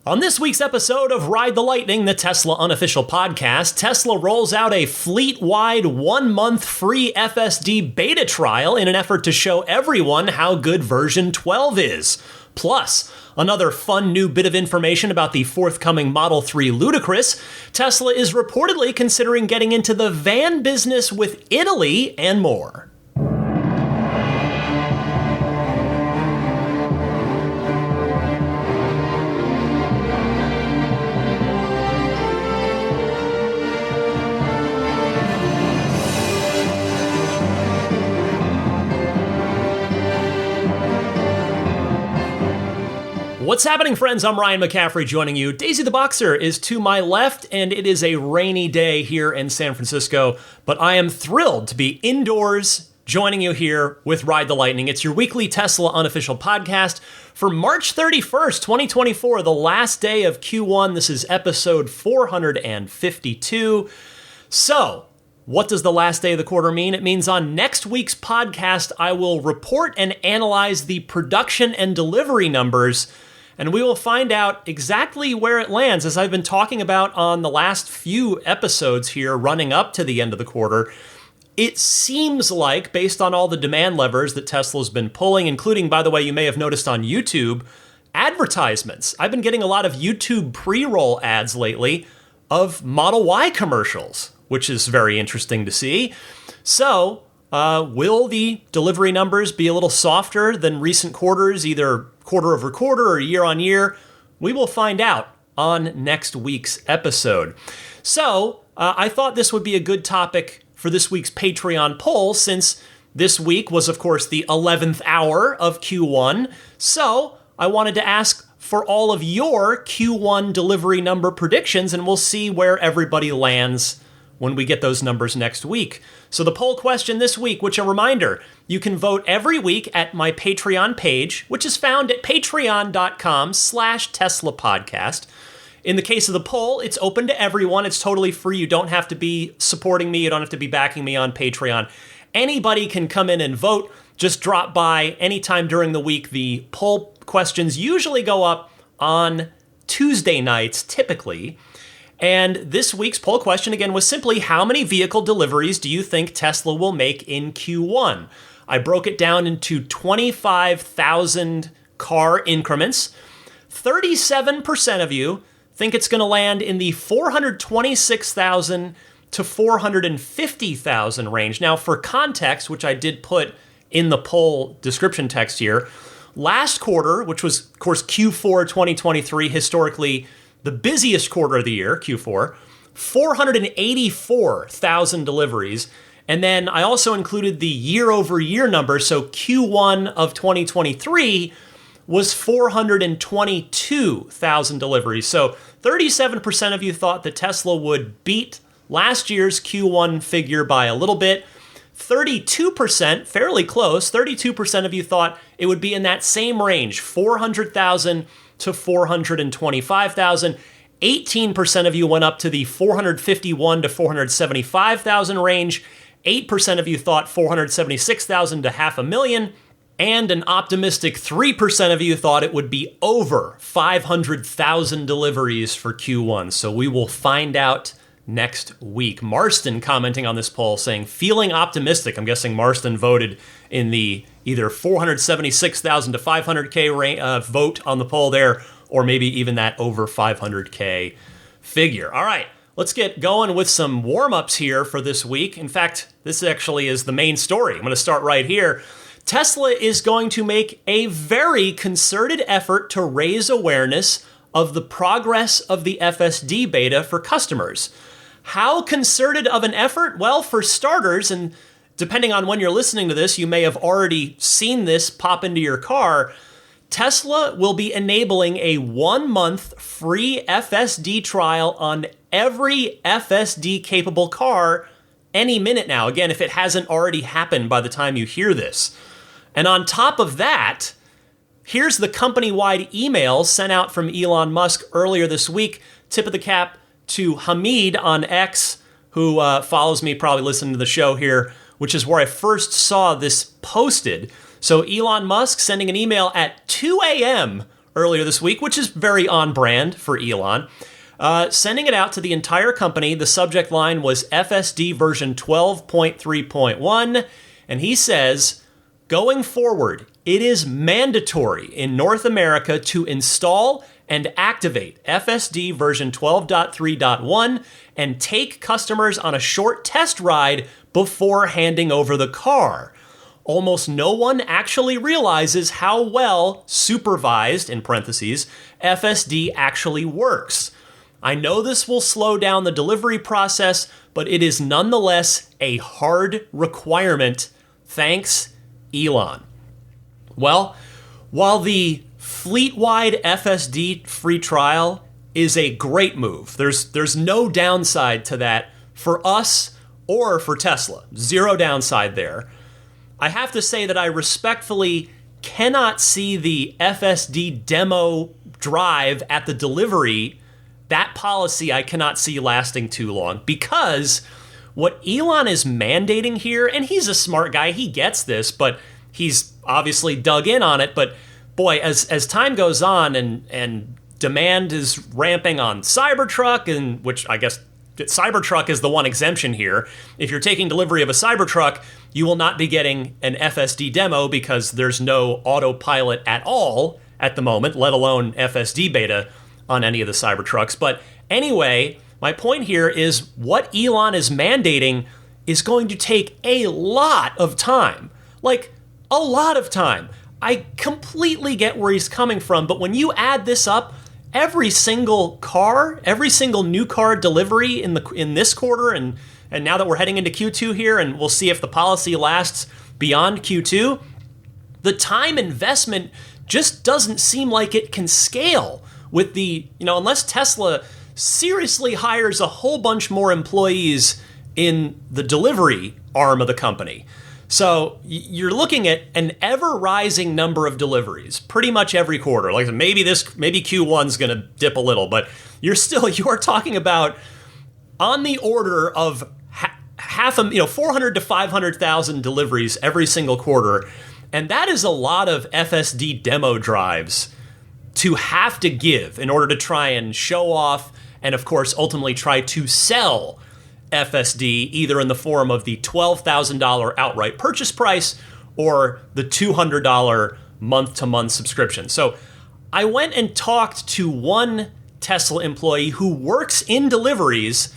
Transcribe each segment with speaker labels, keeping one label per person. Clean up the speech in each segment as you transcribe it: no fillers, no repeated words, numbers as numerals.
Speaker 1: On this week's episode of Ride the Lightning, the Tesla unofficial podcast, Tesla rolls out a fleet-wide 1-month free FSD Beta trial in an effort to show everyone how good version 12 is. Plus, another fun new bit of information about the forthcoming Model 3 Ludicrous. Tesla is reportedly considering getting into the van business with Italy, and more. What's happening, friends? I'm Ryan McCaffrey joining you. Daisy the Boxer is to my left, and it is a rainy day here in San Francisco, but I am thrilled to be indoors joining you here with Ride the Lightning. It's your weekly Tesla unofficial podcast for March 31st, 2024, the last day of Q1. This is episode 452. So, what does the last day of the quarter mean? It means on next week's podcast, I will report and analyze the production and delivery numbers, and we will find out exactly where it lands. As I've been talking about on the last few episodes here running up to the end of the quarter, it seems like, based on all the demand levers that Tesla's been pulling, including, by the way, you may have noticed on YouTube, advertisements. I've been getting a lot of YouTube pre-roll ads lately of Model Y commercials, which is very interesting to see. So, will the delivery numbers be a little softer than recent quarters, either quarter over quarter or year on year? We will find out on next week's episode. So, I thought this would be a good topic for this week's Patreon poll, since this week was, of course, the 11th hour of Q1. So, I wanted to ask for all of your Q1 delivery number predictions, and we'll see where everybody lands when we get those numbers next week. So the poll question this week, which a reminder, you can vote every week at my Patreon page, which is found at patreon.com/Tesla podcast. In the case of the poll, it's open to everyone. It's totally free. You don't have to be supporting me. You don't have to be backing me on Patreon. Anybody can come in and vote. Just drop by anytime during the week. The poll questions usually go up on Tuesday nights, typically. And this week's poll question, again, was simply, how many vehicle deliveries do you think Tesla will make in Q1? I broke it down into 25,000 car increments. 37% of you think it's going to land in the 426,000 to 450,000 range. Now, for context, which I did put in the poll description text here, last quarter, which was, of course, Q4 2023, historically the busiest quarter of the year, Q4, 484,000 deliveries. And then I also included the year-over-year number, so Q1 of 2023 was 422,000 deliveries. So 37% of you thought that Tesla would beat last year's Q1 figure by a little bit. 32%, fairly close, 32% of you thought it would be in that same range, 400,000 to 425,000. 18% of you went up to the 451 to 475,000 range. 8% of you thought 476,000 to 500,000. And an optimistic 3% of you thought it would be over 500,000 deliveries for Q1. So we will find out next week. Marston commenting on this poll saying, feeling optimistic. I'm guessing Marston voted in the either 476,000 to 500K vote on the poll there, or maybe even that over 500K figure. All right, let's get going with some warm-ups here for this week. In fact, this actually is the main story. I'm going to start right here. Tesla is going to make a very concerted effort to raise awareness of the progress of the FSD Beta for customers. How concerted of an effort? Well, for starters, and depending on when you're listening to this, you may have already seen this pop into your car, Tesla will be enabling a 1-month free FSD trial on every FSD-capable car any minute now. Again, if it hasn't already happened by the time you hear this. And on top of that, here's the company-wide email sent out from Elon Musk earlier this week. Tip of the cap to Hamid on X, who follows me, probably listening to the show here, which is where I first saw this posted. So Elon Musk sending an email at 2 a.m. earlier this week, which is very on brand for Elon. Sending it out to the entire company. The subject line was FSD version 12.3.1. And he says, going forward, it is mandatory in North America to install and activate FSD version 12.3.1 and take customers on a short test ride before handing over the car. Almost no one actually realizes how well supervised, in parentheses, FSD actually works. I know this will slow down the delivery process, but it is nonetheless a hard requirement. Thanks, Elon. Well, while the fleet-wide FSD free trial is a great move, there's no downside to that for us or for Tesla. Zero downside there. I have to say that I respectfully cannot see the FSD demo drive at the delivery. That policy I cannot see lasting too long, because what Elon is mandating here, and he's a smart guy, he gets this, but he's obviously dug in on it. But boy, as time goes on and demand is ramping on Cybertruck, and which I guess Cybertruck is the one exemption here. If you're taking delivery of a Cybertruck, you will not be getting an FSD demo because there's no autopilot at all at the moment, let alone FSD Beta on any of the Cybertrucks. But anyway, my point here is what Elon is mandating is going to take a lot of time. Like, a lot of time. I completely get where he's coming from, but when you add this up, every single new car delivery in this quarter, and now that we're heading into Q2 here, and we'll see if the policy lasts beyond Q2, the time investment just doesn't seem like it can scale with the, unless Tesla seriously hires a whole bunch more employees in the delivery arm of the company. So you're looking at an ever-rising number of deliveries pretty much every quarter. Like maybe Q1's going to dip a little, but you are talking about on the order of 400 to 500,000 deliveries every single quarter. And that is a lot of FSD demo drives to have to give in order to try and show off and, of course, ultimately try to sell FSD either in the form of the $12,000 outright purchase price or the $200 month-to-month subscription. So I went and talked to one Tesla employee who works in deliveries.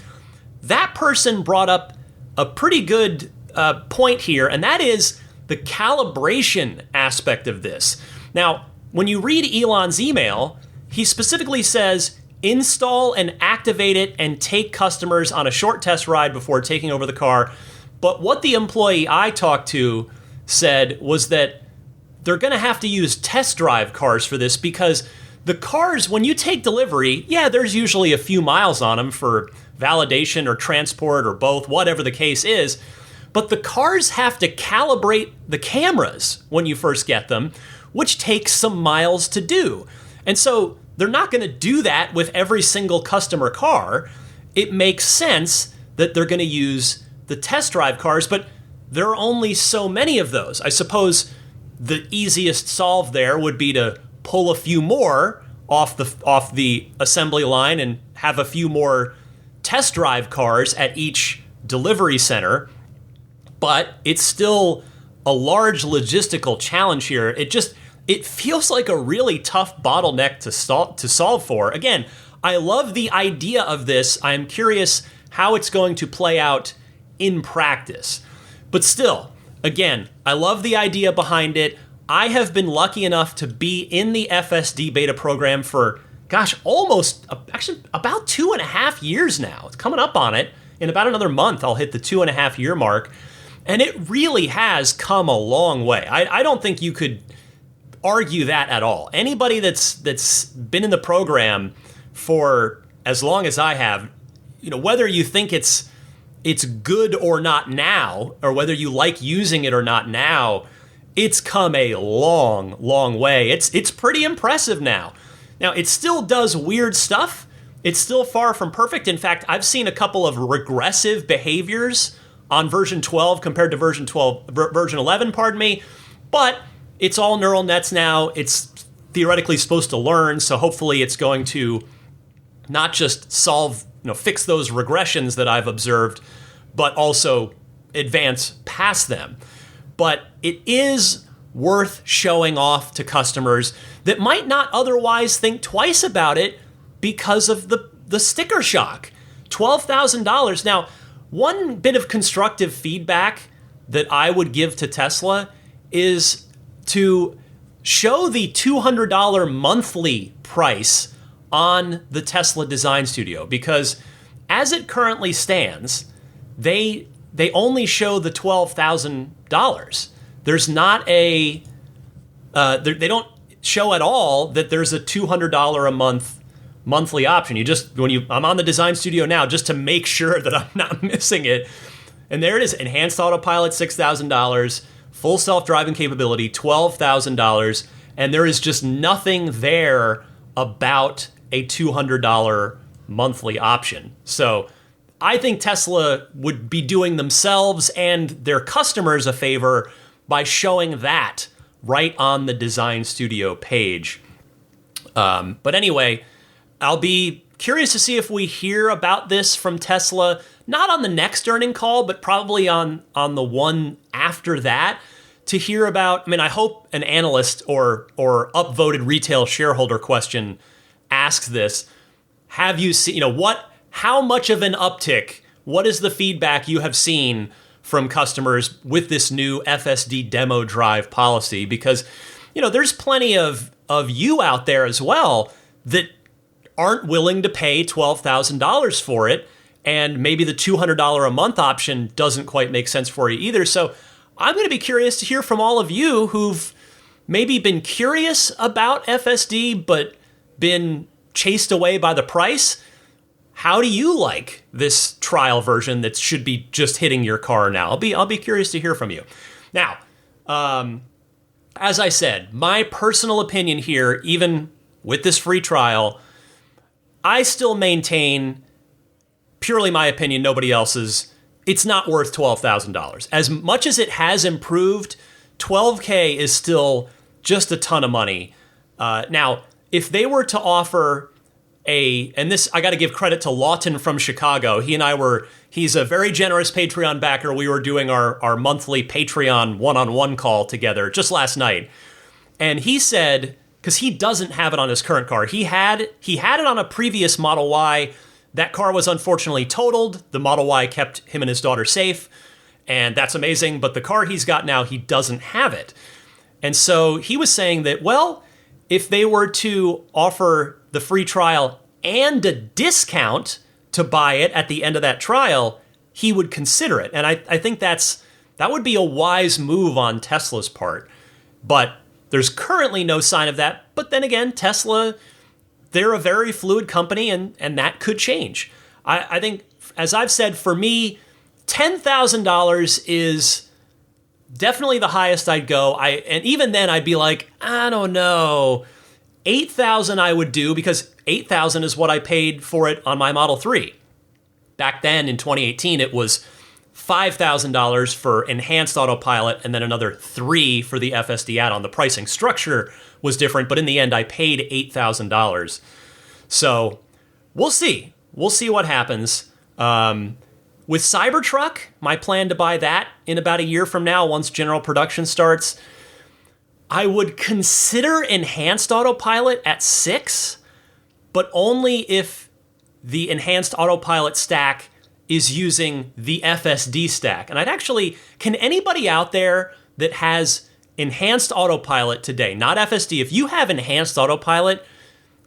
Speaker 1: That person brought up a pretty good point here, and that is the calibration aspect of this. Now, when you read Elon's email, he specifically says, install and activate it and take customers on a short test ride before taking over the car. But what the employee I talked to said was that they're going to have to use test drive cars for this, because the cars, when you take delivery, there's usually a few miles on them for validation or transport or both, whatever the case is. But the cars have to calibrate the cameras when you first get them, which takes some miles to do. And so they're not going to do that with every single customer car. It makes sense that they're going to use the test drive cars, but there are only so many of those. I suppose the easiest solve there would be to pull a few more off the assembly line and have a few more test drive cars at each delivery center. But it's still a large logistical challenge here. It feels like a really tough bottleneck to solve for. Again, I love the idea of this. I'm curious how it's going to play out in practice. But still, again, I love the idea behind it. I have been lucky enough to be in the FSD beta program for, almost, actually about 2.5 years now. It's coming up on it. In about another month, I'll hit the 2.5 year mark. And it really has come a long way. I don't think you could argue that at all. Anybody that's been in the program for as long as I have, whether you think it's good or not now, or whether you like using it or not now, it's come a long, long way. It's pretty impressive now. Now, it still does weird stuff. It's still far from perfect. In fact, I've seen a couple of regressive behaviors on version 12 compared to version 11, but it's all neural nets now. It's theoretically supposed to learn. So hopefully it's going to not just fix those regressions that I've observed, but also advance past them. But it is worth showing off to customers that might not otherwise think twice about it because of the sticker shock. $12,000. Now, one bit of constructive feedback that I would give to Tesla is to show the $200 monthly price on the Tesla Design Studio, because as it currently stands, they only show the $12,000. There's not they don't show at all that there's a $200 a month monthly option. I'm on the Design Studio now just to make sure that I'm not missing it. And there it is, enhanced autopilot, $6,000, full self-driving capability, $12,000, and there is just nothing there about a $200 monthly option. So I think Tesla would be doing themselves and their customers a favor by showing that right on the Design Studio page. But anyway, I'll be curious to see if we hear about this from Tesla, not on the next earning call, but probably on the one after that, to hear about. I hope an analyst or upvoted retail shareholder question asks this. Have you seen, how much of an uptick, what is the feedback you have seen from customers with this new FSD demo drive policy? Because, there's plenty of you out there as well that aren't willing to pay $12,000 for it, and maybe the $200 a month option doesn't quite make sense for you either. So I'm going to be curious to hear from all of you who've maybe been curious about FSD but been chased away by the price. How do you like this trial version that should be just hitting your car now? I'll be curious to hear from you. Now, as I said, my personal opinion here, even with this free trial, I still maintain, purely my opinion, nobody else's, it's not worth $12,000. As much as it has improved, $12K is still just a ton of money. Now, if they were to offer and this, I got to give credit to Lawton from Chicago. He's a very generous Patreon backer. We were doing our monthly Patreon one-on-one call together just last night. And he said, because he doesn't have it on his current car, he had it on a previous Model Y. That car was unfortunately totaled. The Model Y kept him and his daughter safe, and that's amazing. But the car he's got now, he doesn't have it. And so he was saying that, well, if they were to offer the free trial and a discount to buy it at the end of that trial, he would consider it. And I think that would be a wise move on Tesla's part. But there's currently no sign of that. But then again, Tesla, they're a very fluid company, and that could change. I think, as I've said, for me, $10,000 is definitely the highest I'd go. And even then, I'd be like, I don't know. $8,000 I would do, because $8,000 is what I paid for it on my Model 3. Back then, in 2018, it was $5,000 for enhanced autopilot and then another $3,000 for the FSD add-on. The pricing structure was different, but in the end, I paid $8,000. So we'll see. We'll see what happens. With Cybertruck, my plan to buy that in about a year from now, once general production starts, I would consider enhanced autopilot at $6,000, but only if the enhanced autopilot stack is using the FSD stack. And can anybody out there that has enhanced autopilot today, not FSD, if you have enhanced autopilot,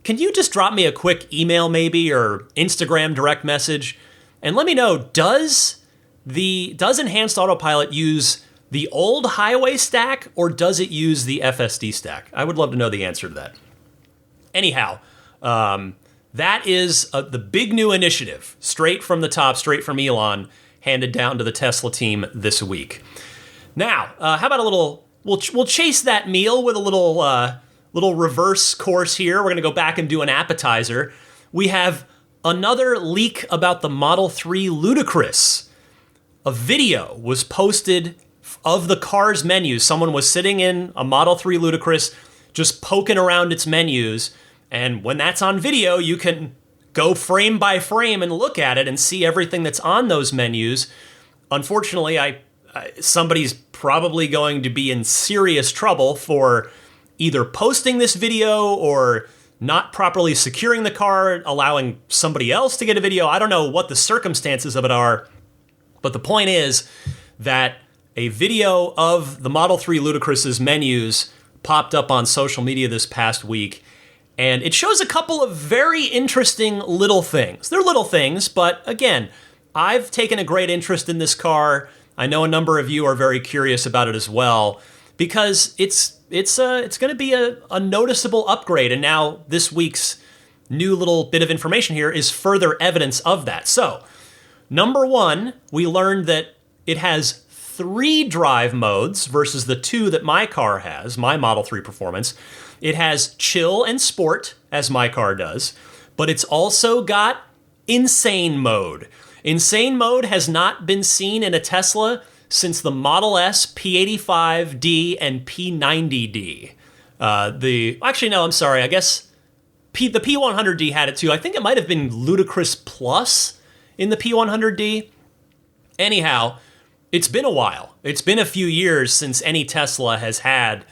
Speaker 1: can you just drop me a quick email maybe, or Instagram direct message, and let me know, does enhanced autopilot use the old highway stack, or does it use the FSD stack? I would love to know the answer to that. Anyhow, that is the big new initiative, straight from the top, straight from Elon, handed down to the Tesla team this week. Now, how about a little? We'll chase that meal with a little reverse course here. We're going to go back and do an appetizer. We have another leak about the Model 3 Ludicrous. A video was posted of the car's menu. Someone was sitting in a Model 3 Ludicrous, just poking around its menus. And when that's on video, you can go frame by frame and look at it and see everything that's on those menus. Unfortunately, somebody's probably going to be in serious trouble for either posting this video or not properly securing the car, allowing somebody else to get a video. I don't know what the circumstances of it are, but the point is that a video of the Model 3 Ludicrous's menus popped up on social media this past week, and it shows a couple of very interesting little things. They're little things, but again, I've taken a great interest in this car. I know a number of you are very curious about it as well, because it's going to be a noticeable upgrade. And now this week's new little bit of information here is further evidence of that. So, number one, we learned that it has 3 drive modes versus the 2 that my car has, my Model 3 Performance. It has chill and sport, as my car does, but it's also got insane mode. Insane mode has not been seen in a Tesla since the Model S, P85D, and P90D. I guess the P100D had it too. I think it might have been Ludicrous Plus in the P100D. Anyhow, it's been a while. It's been a few years since any Tesla has had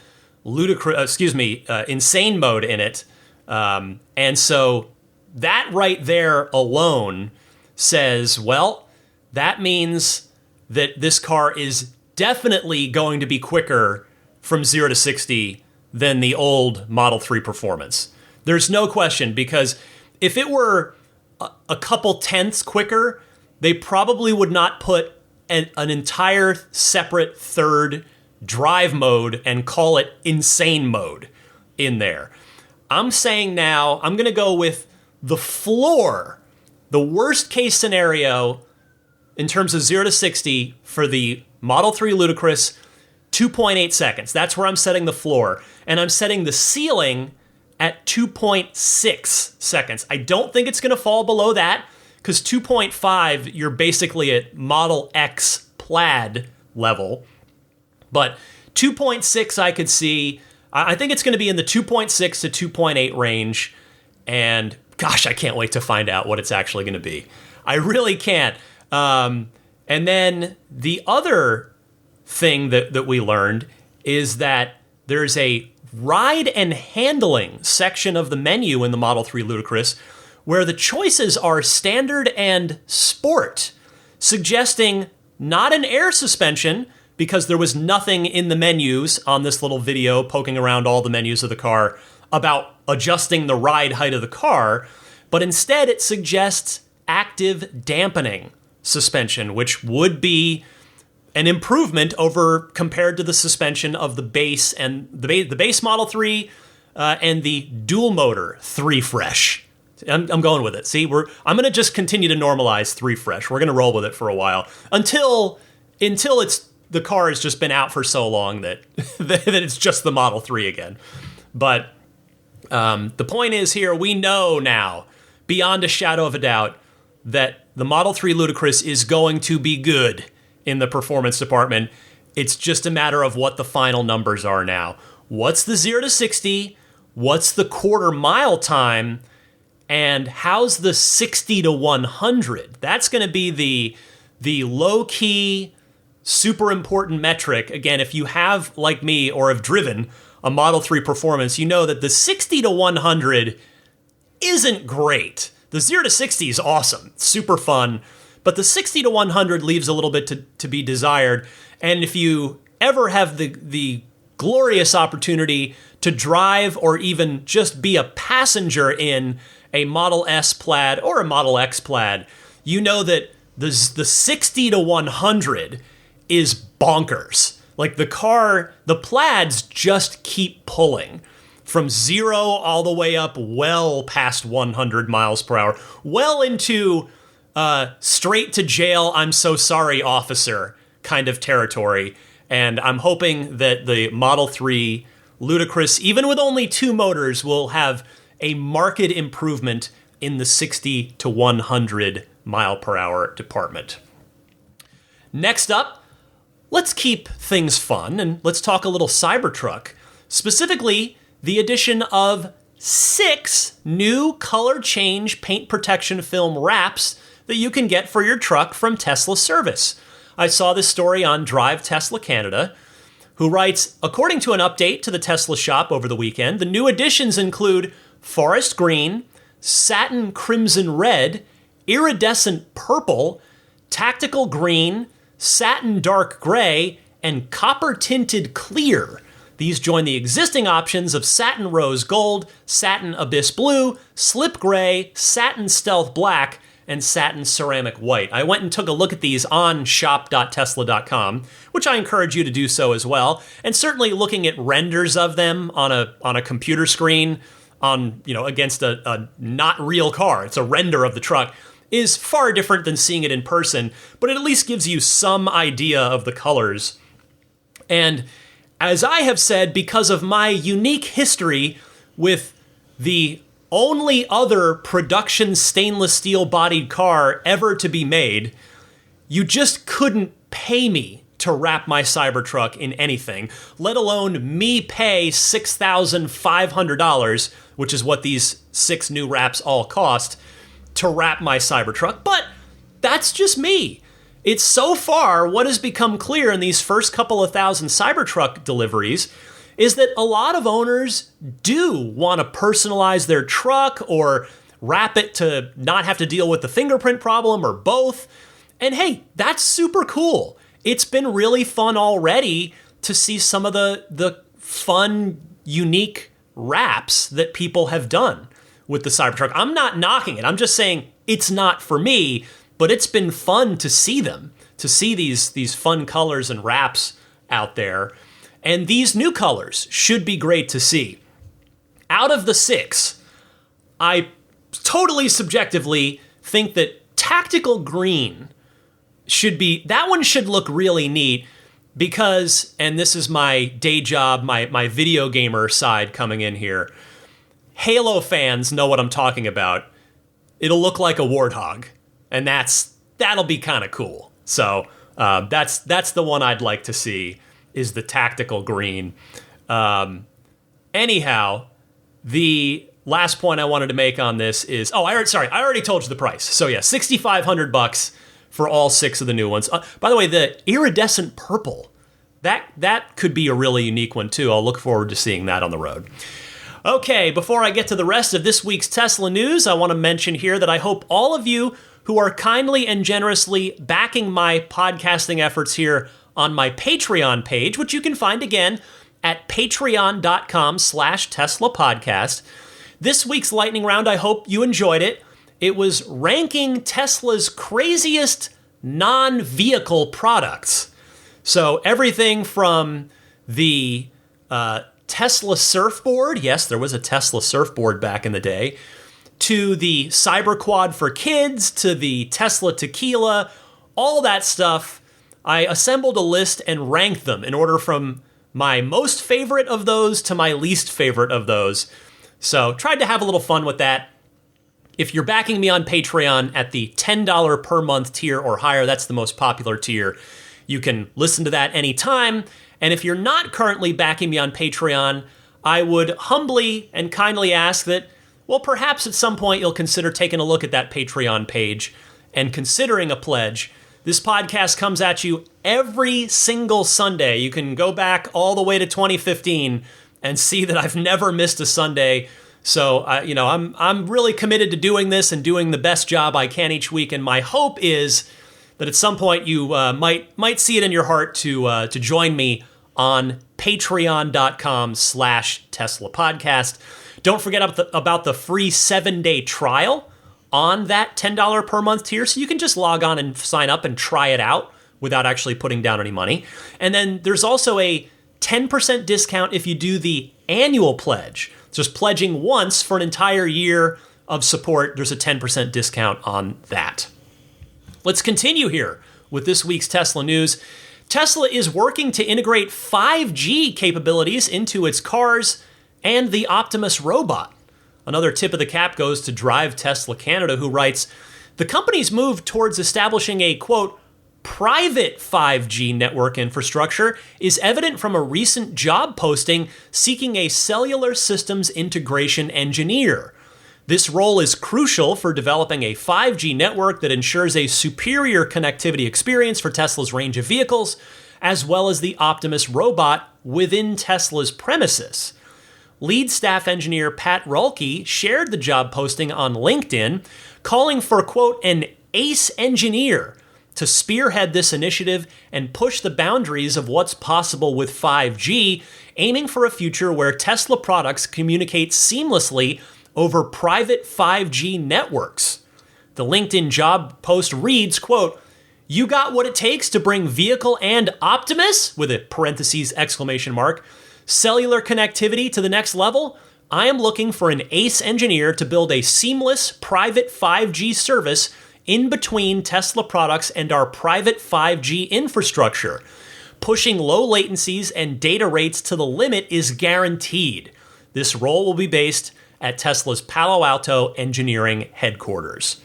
Speaker 1: insane mode in it. And so that right there alone says, well, that means that this car is definitely going to be quicker from 0 to 60 than the old Model 3 Performance. There's no question, because if it were a couple tenths quicker, they probably would not put an entire separate third drive mode and call it insane mode in there. I'm saying now, I'm going to go with the floor, the worst case scenario in terms of 0 to 60 for the Model 3 Ludicrous, 2.8 seconds. That's where I'm setting the floor. And I'm setting the ceiling at 2.6 seconds. I don't think it's going to fall below that, because 2.5, you're basically at Model X Plaid level. But 2.6 I could see. I think it's going to be in the 2.6 to 2.8 range. And gosh, I can't wait to find out what it's actually going to be. I really can't. And then the other thing that we learned is that there's a ride and handling section of the menu in the Model 3 Ludicrous where the choices are standard and sport, suggesting not an air suspension, because there was nothing in the menus on this little video poking around all the menus of the car about adjusting the ride height of the car, but instead it suggests active dampening suspension, which would be an improvement over compared to the suspension of the base and the base Model 3 and the dual motor 3 Fresh. I'm going with it. See, I'm going to just continue to normalize 3 Fresh. We're going to roll with it for a while until the car has just been out for so long that that it's just the Model 3 again. But the point is here, we know now, beyond a shadow of a doubt, that the Model 3 Ludicrous is going to be good in the performance department. It's just a matter of what the final numbers are now. What's the 0 to 60? What's the quarter mile time? And how's the 60 to 100? That's going to be the low-key, super important metric. Again, if you have, like me, or have driven a Model 3 Performance, you know that the 60 to 100 isn't great. The 0 to 60 is awesome, super fun, but the 60 to 100 leaves a little bit to be desired. And if you ever have the glorious opportunity to drive or even just be a passenger in a Model S Plaid or a Model X Plaid, you know that the 60 to 100 is bonkers. Like the Plaids just keep pulling from 0 all the way up well past 100 miles per hour, well into straight to jail, I'm so sorry, officer kind of territory. And I'm hoping that the Model 3 Ludicrous, even with only 2 motors, will have a marked improvement in the 60 to 100 mile per hour department. Next up, let's keep things fun and let's talk a little Cybertruck. Specifically, the addition of 6 new color change paint protection film wraps that you can get for your truck from Tesla Service. I saw this story on Drive Tesla Canada, who writes, according to an update to the Tesla shop over the weekend, the new additions include forest green, satin crimson red, iridescent purple, tactical green, satin dark gray, and copper tinted clear. These join the existing options of satin rose gold, satin abyss blue, slip gray, satin stealth black, and satin ceramic white. I went and took a look at these on shop.tesla.com, which I encourage you to do so as well. And certainly looking at renders of them on a computer screen against a not real car, it's a render of the truck, is far different than seeing it in person, but it at least gives you some idea of the colors. And as I have said, because of my unique history with the only other production stainless steel bodied car ever to be made, you just couldn't pay me to wrap my Cybertruck in anything, let alone me pay $6,500, which is what these 6 new wraps all cost, to wrap my Cybertruck. But that's just me. It's so far what has become clear in these first couple of thousand Cybertruck deliveries is that a lot of owners do want to personalize their truck or wrap it to not have to deal with the fingerprint problem or both. And hey, that's super cool. It's been really fun already to see some of the fun, unique wraps that people have done with the Cybertruck. I'm not knocking it. I'm just saying it's not for me, but it's been fun to see them, to see these fun colors and wraps out there. And these new colors should be great to see. Out of the 6, I totally subjectively think that tactical green that one should look really neat because, and this is my day job, my video gamer side coming in here, Halo fans know what I'm talking about. It'll look like a warthog, and that'll be kind of cool. So that's the one I'd like to see, is the tactical green. Anyhow, the last point I wanted to make on this is, I already told you the price. So yeah, $6,500 for all 6 of the new ones. By the way, the iridescent purple, that could be a really unique one too. I'll look forward to seeing that on the road. Okay, before I get to the rest of this week's Tesla news, I want to mention here that I hope all of you who are kindly and generously backing my podcasting efforts here on my Patreon page, which you can find again at patreon.com/Tesla podcast. This week's lightning round, I hope you enjoyed it. It was ranking Tesla's craziest non-vehicle products. So everything from the Tesla surfboard, yes, there was a Tesla surfboard back in the day, to the Cyberquad for kids, to the Tesla tequila, all that stuff. I assembled a list and ranked them in order from my most favorite of those to my least favorite of those. So tried to have a little fun with that. If you're backing me on Patreon at the $10 per month tier or higher, that's the most popular tier, you can listen to that anytime. And if you're not currently backing me on Patreon, I would humbly and kindly ask that, well, perhaps at some point you'll consider taking a look at that Patreon page and considering a pledge. This podcast comes at you every single Sunday. You can go back all the way to 2015 and see that I've never missed a Sunday. So, I'm really committed to doing this and doing the best job I can each week. And my hope is that at some point you might see it in your heart to join me on patreon.com/Tesla podcast. Don't forget about the free 7-day trial on that $10 per month tier. So you can just log on and sign up and try it out without actually putting down any money. And then there's also a 10% discount if you do the annual pledge. Just pledging once for an entire year of support, there's a 10% discount on that. Let's continue here with this week's Tesla news. Tesla is working to integrate 5G capabilities into its cars and the Optimus robot. Another tip of the cap goes to Drive Tesla Canada, who writes, the company's move towards establishing a, quote, private 5G network infrastructure is evident from a recent job posting seeking a cellular systems integration engineer. This role is crucial for developing a 5G network that ensures a superior connectivity experience for Tesla's range of vehicles, as well as the Optimus robot within Tesla's premises. Lead staff engineer Pat Rulke shared the job posting on LinkedIn, calling for, quote, an ace engineer to spearhead this initiative and push the boundaries of what's possible with 5G, aiming for a future where Tesla products communicate seamlessly over private 5G networks. The LinkedIn job post reads, quote, "You got what it takes to bring vehicle and Optimus, with a parentheses exclamation mark, cellular connectivity to the next level? I am looking for an ace engineer to build a seamless private 5G service in between Tesla products and our private 5G infrastructure. Pushing low latencies and data rates to the limit is guaranteed. This role will be based at Tesla's Palo Alto engineering headquarters."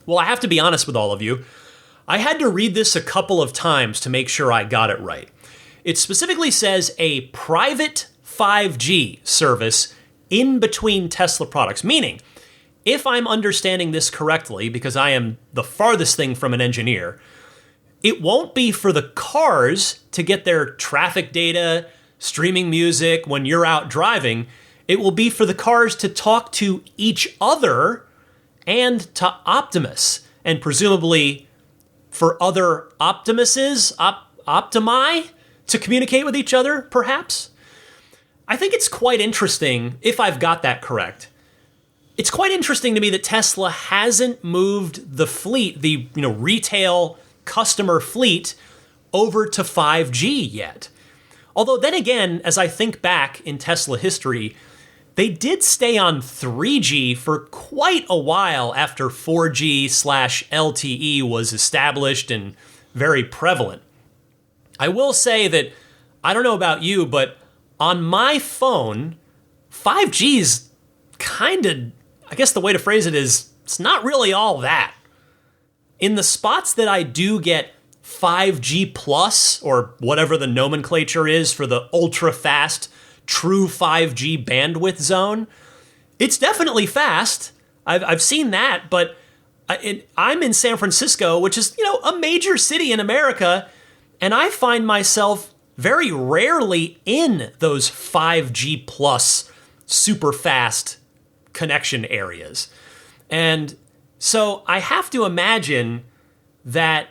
Speaker 1: Well, I have to be honest with all of you. I had to read this a couple of times to make sure I got it right. It specifically says a private 5G service in between Tesla products, meaning, if I'm understanding this correctly, because I am the farthest thing from an engineer, it won't be for the cars to get their traffic data, streaming music when you're out driving. It will be for the cars to talk to each other and to Optimus, and presumably for other Optimuses, Optimi, to communicate with each other, perhaps? I think it's quite interesting, if I've got that correct. It's quite interesting to me that Tesla hasn't moved the fleet, the retail customer fleet, over to 5G yet. Although then again, as I think back in Tesla history, they did stay on 3G for quite a while after 4G/LTE was established and very prevalent. I will say that, I don't know about you, but on my phone, 5G's kind of, I guess the way to phrase it is, it's not really all that. In the spots that I do get 5G plus, or whatever the nomenclature is for the ultra fast, true 5G bandwidth zone, it's definitely fast. I've seen that, but I'm in San Francisco, which is, a major city in America, and I find myself very rarely in those 5G plus super fast connection areas. And so I have to imagine that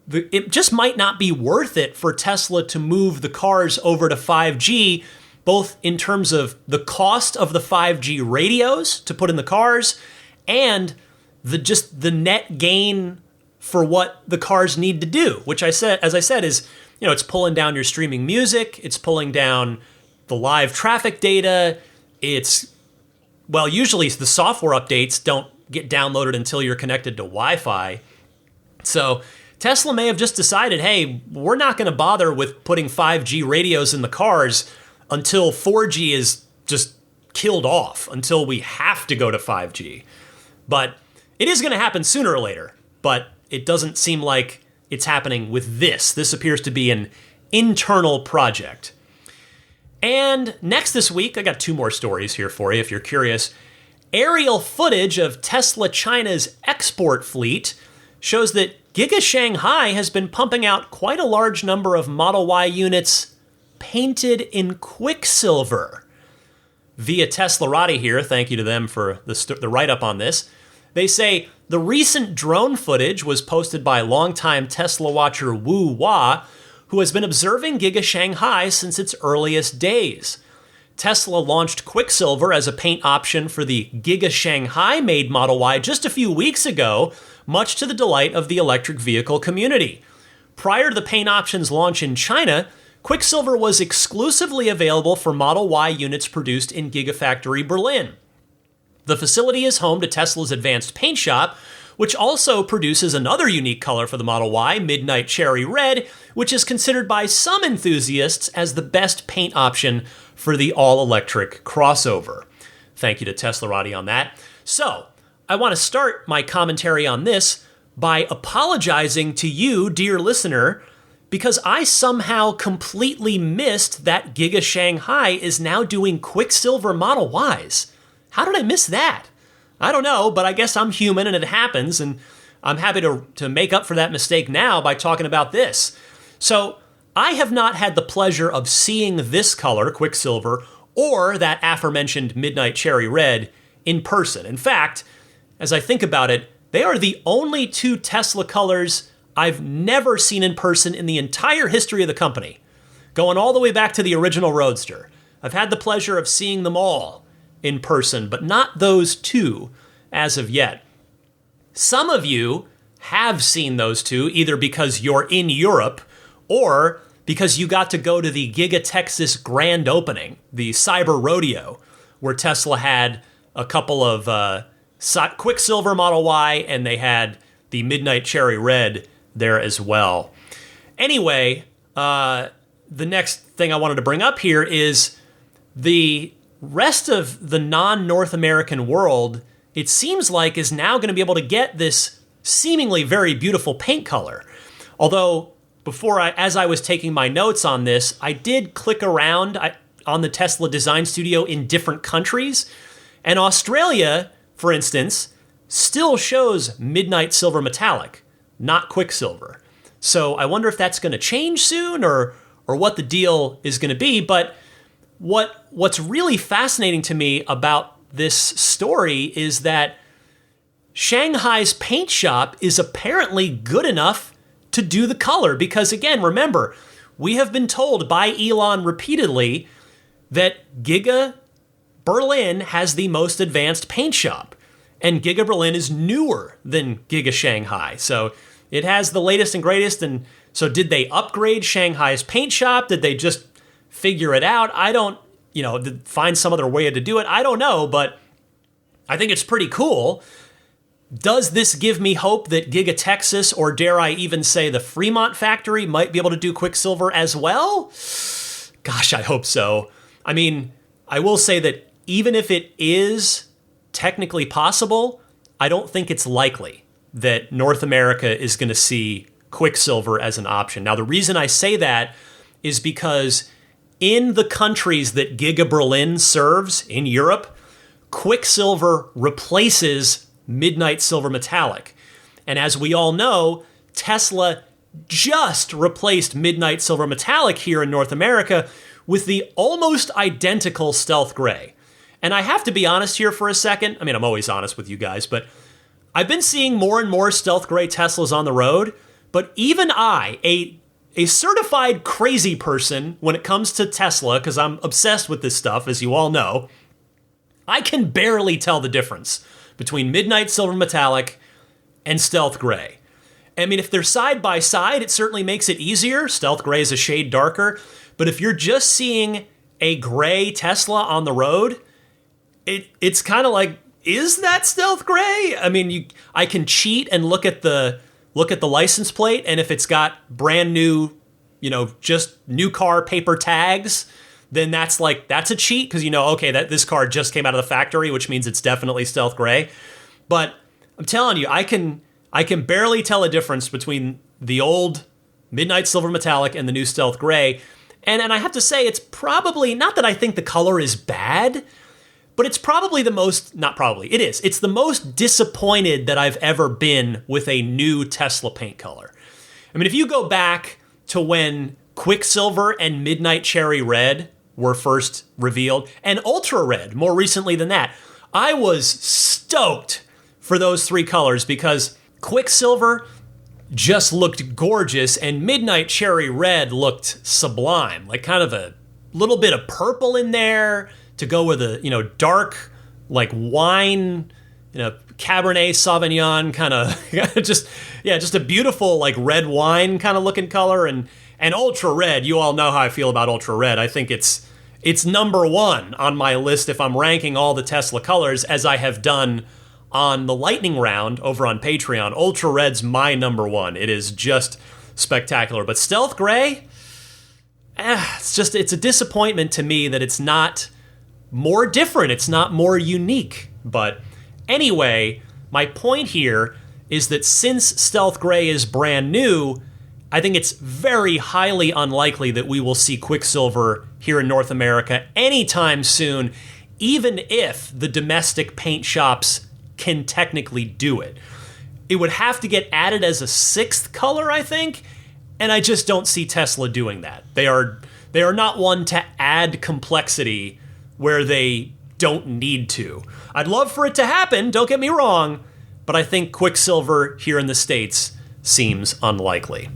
Speaker 1: it just might not be worth it for Tesla to move the cars over to 5G, both in terms of the cost of the 5G radios to put in the cars and the net gain for what the cars need to do, which as I said, is, it's pulling down your streaming music, it's pulling down the live traffic data, usually the software updates don't get downloaded until you're connected to Wi-Fi. So Tesla may have just decided, hey, we're not going to bother with putting 5G radios in the cars until 4G is just killed off, until we have to go to 5G. But it is going to happen sooner or later, but it doesn't seem like it's happening with this. This appears to be an internal project. And next this week, I got two more stories here for you if you're curious. Aerial footage of Tesla China's export fleet shows that Giga Shanghai has been pumping out quite a large number of Model Y units painted in Quicksilver. Via Teslarati here, thank you to them for the write-up on this. They say the recent drone footage was posted by longtime Tesla watcher Wu Hua, who has been observing Giga Shanghai since its earliest days. Tesla launched Quicksilver as a paint option for the Giga Shanghai-made Model Y just a few weeks ago, much to the delight of the electric vehicle community. Prior to the paint option's launch in China, Quicksilver was exclusively available for Model Y units produced in Gigafactory Berlin. The facility is home to Tesla's advanced paint shop, which also produces another unique color for the Model Y, Midnight Cherry Red, which is considered by some enthusiasts as the best paint option for the all-electric crossover. Thank you to Teslarati on that. So, I want to start my commentary on this by apologizing to you, dear listener, because I somehow completely missed that Giga Shanghai is now doing Quicksilver Model Ys. How did I miss that? I don't know, but I guess I'm human and it happens, and I'm happy to make up for that mistake now by talking about this. So I have not had the pleasure of seeing this color, Quicksilver, or that aforementioned Midnight Cherry Red in person. In fact, as I think about it, they are the only two Tesla colors I've never seen in person in the entire history of the company, going all the way back to the original Roadster. I've had the pleasure of seeing them all in person, but not those two as of yet. Some of you have seen those two, either because you're in Europe or because you got to go to the Giga Texas grand opening, the Cyber Rodeo, where Tesla had a couple of Quicksilver Model Y, and they had the Midnight Cherry Red there as well. Anyway, the next thing I wanted to bring up here is the rest of the non-North American world, it seems like, is now going to be able to get this seemingly very beautiful paint color. Although, as I was taking my notes on this, I did click around on the Tesla Design Studio in different countries, and Australia, for instance, still shows Midnight Silver Metallic, not Quicksilver. So I wonder if that's going to change soon, or what the deal is going to be. But what's really fascinating to me about this story is that Shanghai's paint shop is apparently good enough to do the color. Because again, remember, we have been told by Elon repeatedly that Giga Berlin has the most advanced paint shop, and Giga Berlin is newer than Giga Shanghai. So it has the latest and greatest. And so did they upgrade Shanghai's paint shop? Did they just figure it out? I don't, find some other way to do it. I don't know, but I think it's pretty cool. Does this give me hope that Giga Texas, or dare I even say the Fremont factory, might be able to do Quicksilver as well? Gosh, I hope so. I mean, I will say that even if it is technically possible, I don't think it's likely that North America is going to see Quicksilver as an option. Now, the reason I say that is because in the countries that Giga Berlin serves in Europe, Quicksilver replaces Midnight Silver Metallic. And as we all know, Tesla just replaced Midnight Silver Metallic here in North America with the almost identical Stealth Gray. And I have to be honest here for a second. I mean, I'm always honest with you guys, but I've been seeing more and more Stealth Gray Teslas on the road. But even I, a certified crazy person when it comes to Tesla, because I'm obsessed with this stuff, as you all know, I can barely tell the difference between Midnight Silver Metallic and Stealth Gray. I mean, if they're side by side, it certainly makes it easier. Stealth Gray is a shade darker. But if you're just seeing a gray Tesla on the road, it's kind of like, is that Stealth Gray? I mean, I can cheat and look at the license plate, and if it's got brand new, just new car paper tags, then that's a cheat, because okay, that this car just came out of the factory, which means it's definitely Stealth Gray. But I'm telling you, I can barely tell a difference between the old Midnight Silver Metallic and the new Stealth Gray. And I have to say, it's probably, not that I think the color is bad, but it's probably it's the most disappointed that I've ever been with a new Tesla paint color. I mean, if you go back to when Quicksilver and Midnight Cherry Red were first revealed, and Ultra Red more recently than that, I was stoked for those three colors because Quicksilver just looked gorgeous and Midnight Cherry Red looked sublime, like kind of a little bit of purple in there to go with a, dark, like wine, Cabernet Sauvignon kind of, just a beautiful, like red wine kind of looking color. And Ultra Red, you all know how I feel about Ultra Red. I think it's number one on my list if I'm ranking all the Tesla colors, as I have done on the lightning round over on Patreon. Ultra Red's my number one. It is just spectacular. But Stealth Gray, it's a disappointment to me that it's not more different. It's not more unique. But anyway, my point here is that since Stealth Gray is brand new, I think it's very highly unlikely that we will see Quicksilver here in North America anytime soon, even if the domestic paint shops can technically do it. It would have to get added as a 6th color, I think, and I just don't see Tesla doing that. They are not one to add complexity where they don't need to. I'd love for it to happen, don't get me wrong, but I think Quicksilver here in the States seems unlikely.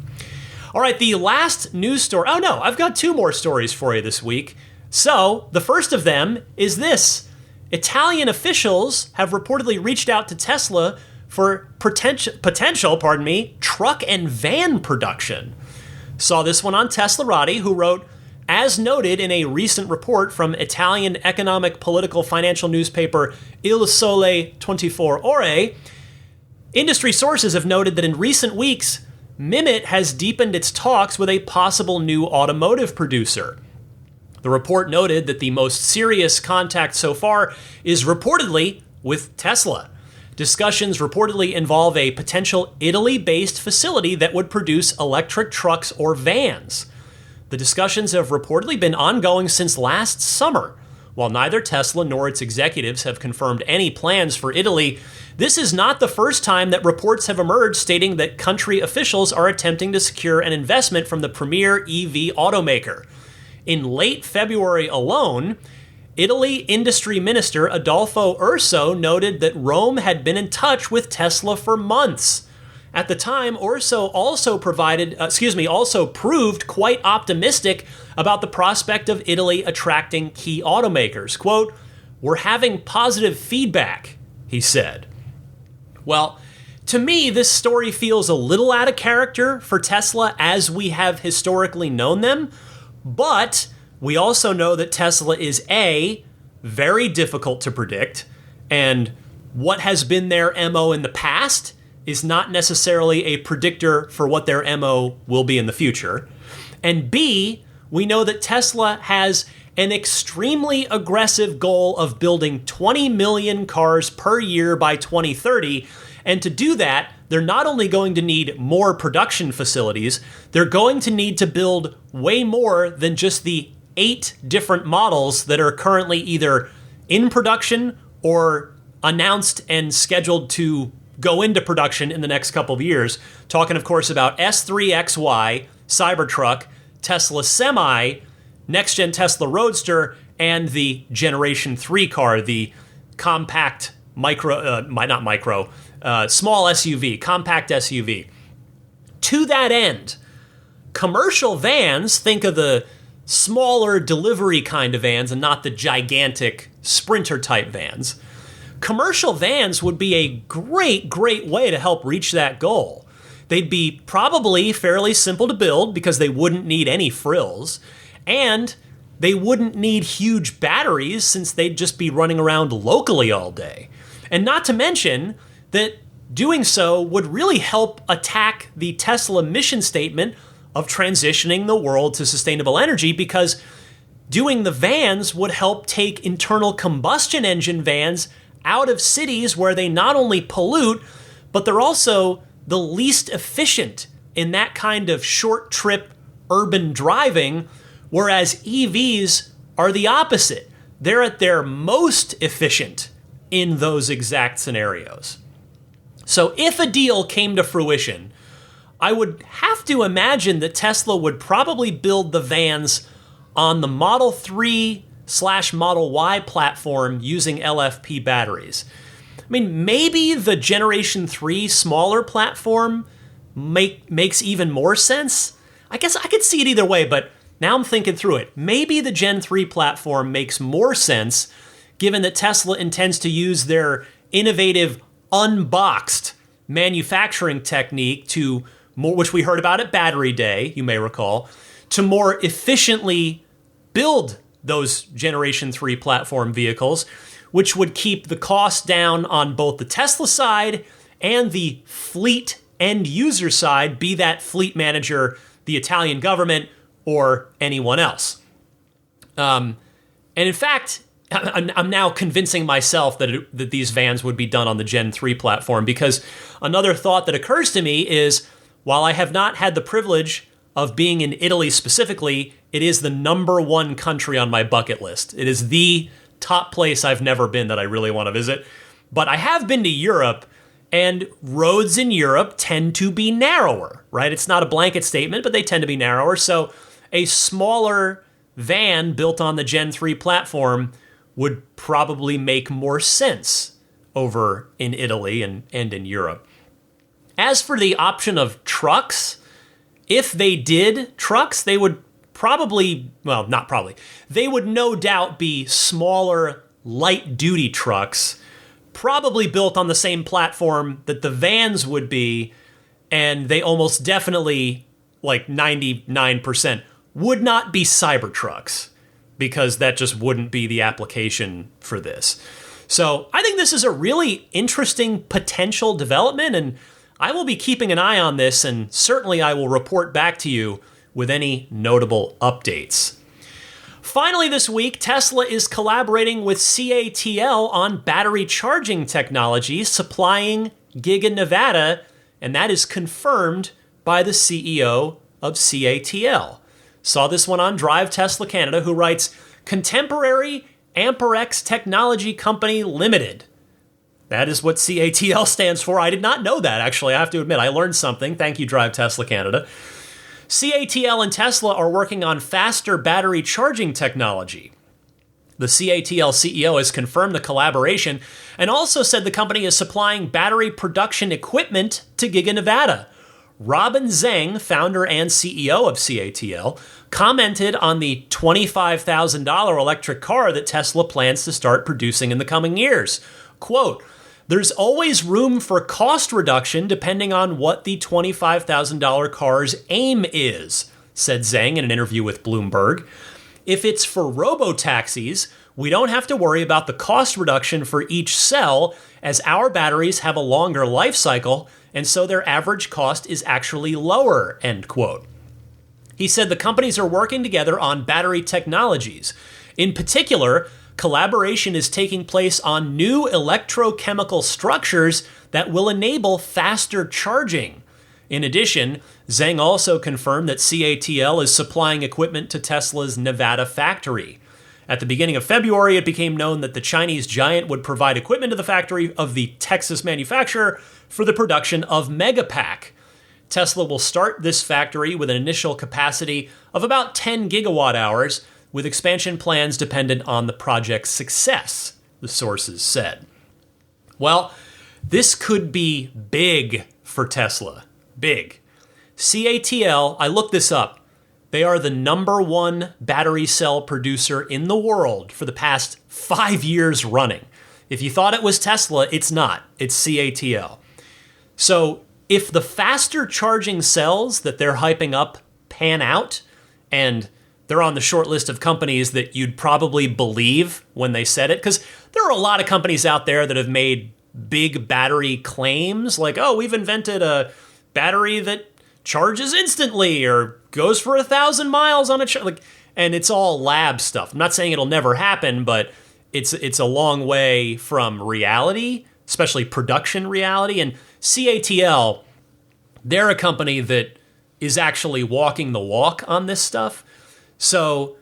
Speaker 1: All right, the last news story. Oh no, I've got 2 more stories for you this week. So, the first of them is this. Italian officials have reportedly reached out to Tesla for potential truck and van production. Saw this one on Teslarati, who wrote, as noted in a recent report from Italian economic, political, financial newspaper Il Sole 24 Ore, industry sources have noted that in recent weeks, Mimit has deepened its talks with a possible new automotive producer. The report noted that the most serious contact so far is reportedly with Tesla. Discussions reportedly involve a potential Italy-based facility that would produce electric trucks or vans. The discussions have reportedly been ongoing since last summer. While neither Tesla nor its executives have confirmed any plans for Italy, this is not the first time that reports have emerged stating that country officials are attempting to secure an investment from the premier EV automaker. In late February alone, Italy Industry Minister Adolfo Urso noted that Rome had been in touch with Tesla for months. At the time, Urso also proved quite optimistic about the prospect of Italy attracting key automakers. Quote, "We're having positive feedback," he said. Well, to me, this story feels a little out of character for Tesla as we have historically known them, but we also know that Tesla is A, very difficult to predict, and what has been their MO in the past is not necessarily a predictor for what their MO will be in the future. And B, we know that Tesla has an extremely aggressive goal of building 20 million cars per year by 2030. And to do that, they're not only going to need more production facilities, they're going to need to build way more than just the 8 different models that are currently either in production or announced and scheduled to go into production in the next couple of years. Talking, of course, about S3 XY, Cybertruck, Tesla Semi, next-gen Tesla Roadster, and the Generation 3 car, the compact small SUV, compact SUV. To that end, commercial vans, think of the smaller delivery kind of vans and not the gigantic Sprinter-type vans. Commercial vans would be a great way to help reach that goal. They'd be probably fairly simple to build because they wouldn't need any frills, and they wouldn't need huge batteries since they'd just be running around locally all day. And not to mention that doing so would really help attack the Tesla mission statement of transitioning the world to sustainable energy, because doing the vans would help take internal combustion engine vans out of cities where they not only pollute, but they're also the least efficient in that kind of short trip urban driving, whereas EVs are the opposite. They're at their most efficient in those exact scenarios. So if a deal came to fruition, I would have to imagine that Tesla would probably build the vans on the Model 3/Model Y platform using LFP batteries. I mean, maybe the Generation 3 smaller platform makes even more sense. I guess I could see it either way, but now I'm thinking through it. Maybe the Gen 3 platform makes more sense, given that Tesla intends to use their innovative unboxed manufacturing technique to more, which we heard about at Battery Day, you may recall, to more efficiently build those Generation 3 platform vehicles, which would keep the cost down on both the Tesla side and the fleet end user side, be that fleet manager, the Italian government, or anyone else. And in fact, I'm now convincing myself that these vans would be done on the Gen 3 platform, because another thought that occurs to me is, while I have not had the privilege of being in Italy specifically, it is the number one country on my bucket list. It is the top place I've never been that I really want to visit. But I have been to Europe, and roads in Europe tend to be narrower, right? It's not a blanket statement, but they tend to be narrower. So a smaller van built on the Gen 3 platform would probably make more sense over in Italy and in Europe. As for the option of trucks, if they did trucks, they would probably, well, not probably, they would no doubt be smaller, light-duty trucks, probably built on the same platform that the vans would be, and they almost definitely, like 99%, would not be Cybertrucks, because that just wouldn't be the application for this. So I think this is a really interesting potential development, and I will be keeping an eye on this, and certainly I will report back to you with any notable updates. Finally this week, Tesla is collaborating with CATL on battery charging technology, supplying Giga Nevada, and that is confirmed by the CEO of CATL. Saw this one on Drive Tesla Canada, who writes, Contemporary AmpereX Technology Company Limited. That is what CATL stands for. I did not know that, actually. I have to admit, I learned something. Thank you, Drive Tesla Canada. CATL and Tesla are working on faster battery charging technology. The CATL CEO has confirmed the collaboration and also said the company is supplying battery production equipment to Giga Nevada. Robin Zeng, founder and CEO of CATL, commented on the $25,000 electric car that Tesla plans to start producing in the coming years. Quote, there's always room for cost reduction depending on what the $25,000 car's aim is, said Zeng in an interview with Bloomberg. If it's for robo-taxis, we don't have to worry about the cost reduction for each cell, as our batteries have a longer life cycle, and so their average cost is actually lower, end quote. He said the companies are working together on battery technologies. In particular, collaboration is taking place on new electrochemical structures that will enable faster charging. In addition, Zeng also confirmed that CATL is supplying equipment to Tesla's Nevada factory. At the beginning of February, it became known that the Chinese giant would provide equipment to the factory of the Texas manufacturer for the production of Megapack. Tesla will start this factory with an initial capacity of about 10 gigawatt hours, with expansion plans dependent on the project's success, the sources said. Well, this could be big for Tesla. Big. CATL, I looked this up. They are the number one battery cell producer in the world for the past 5 years running. If you thought it was Tesla, it's not. It's CATL. So if the faster charging cells that they're hyping up pan out, and they're on the short list of companies that you'd probably believe when they said it, because there are a lot of companies out there that have made big battery claims, like, oh, we've invented a battery that charges instantly or goes for 1,000 miles on a and it's all lab stuff. I'm not saying it'll never happen, but it's a long way from reality, especially production reality. And CATL, they're a company that is actually walking the walk on this stuff. So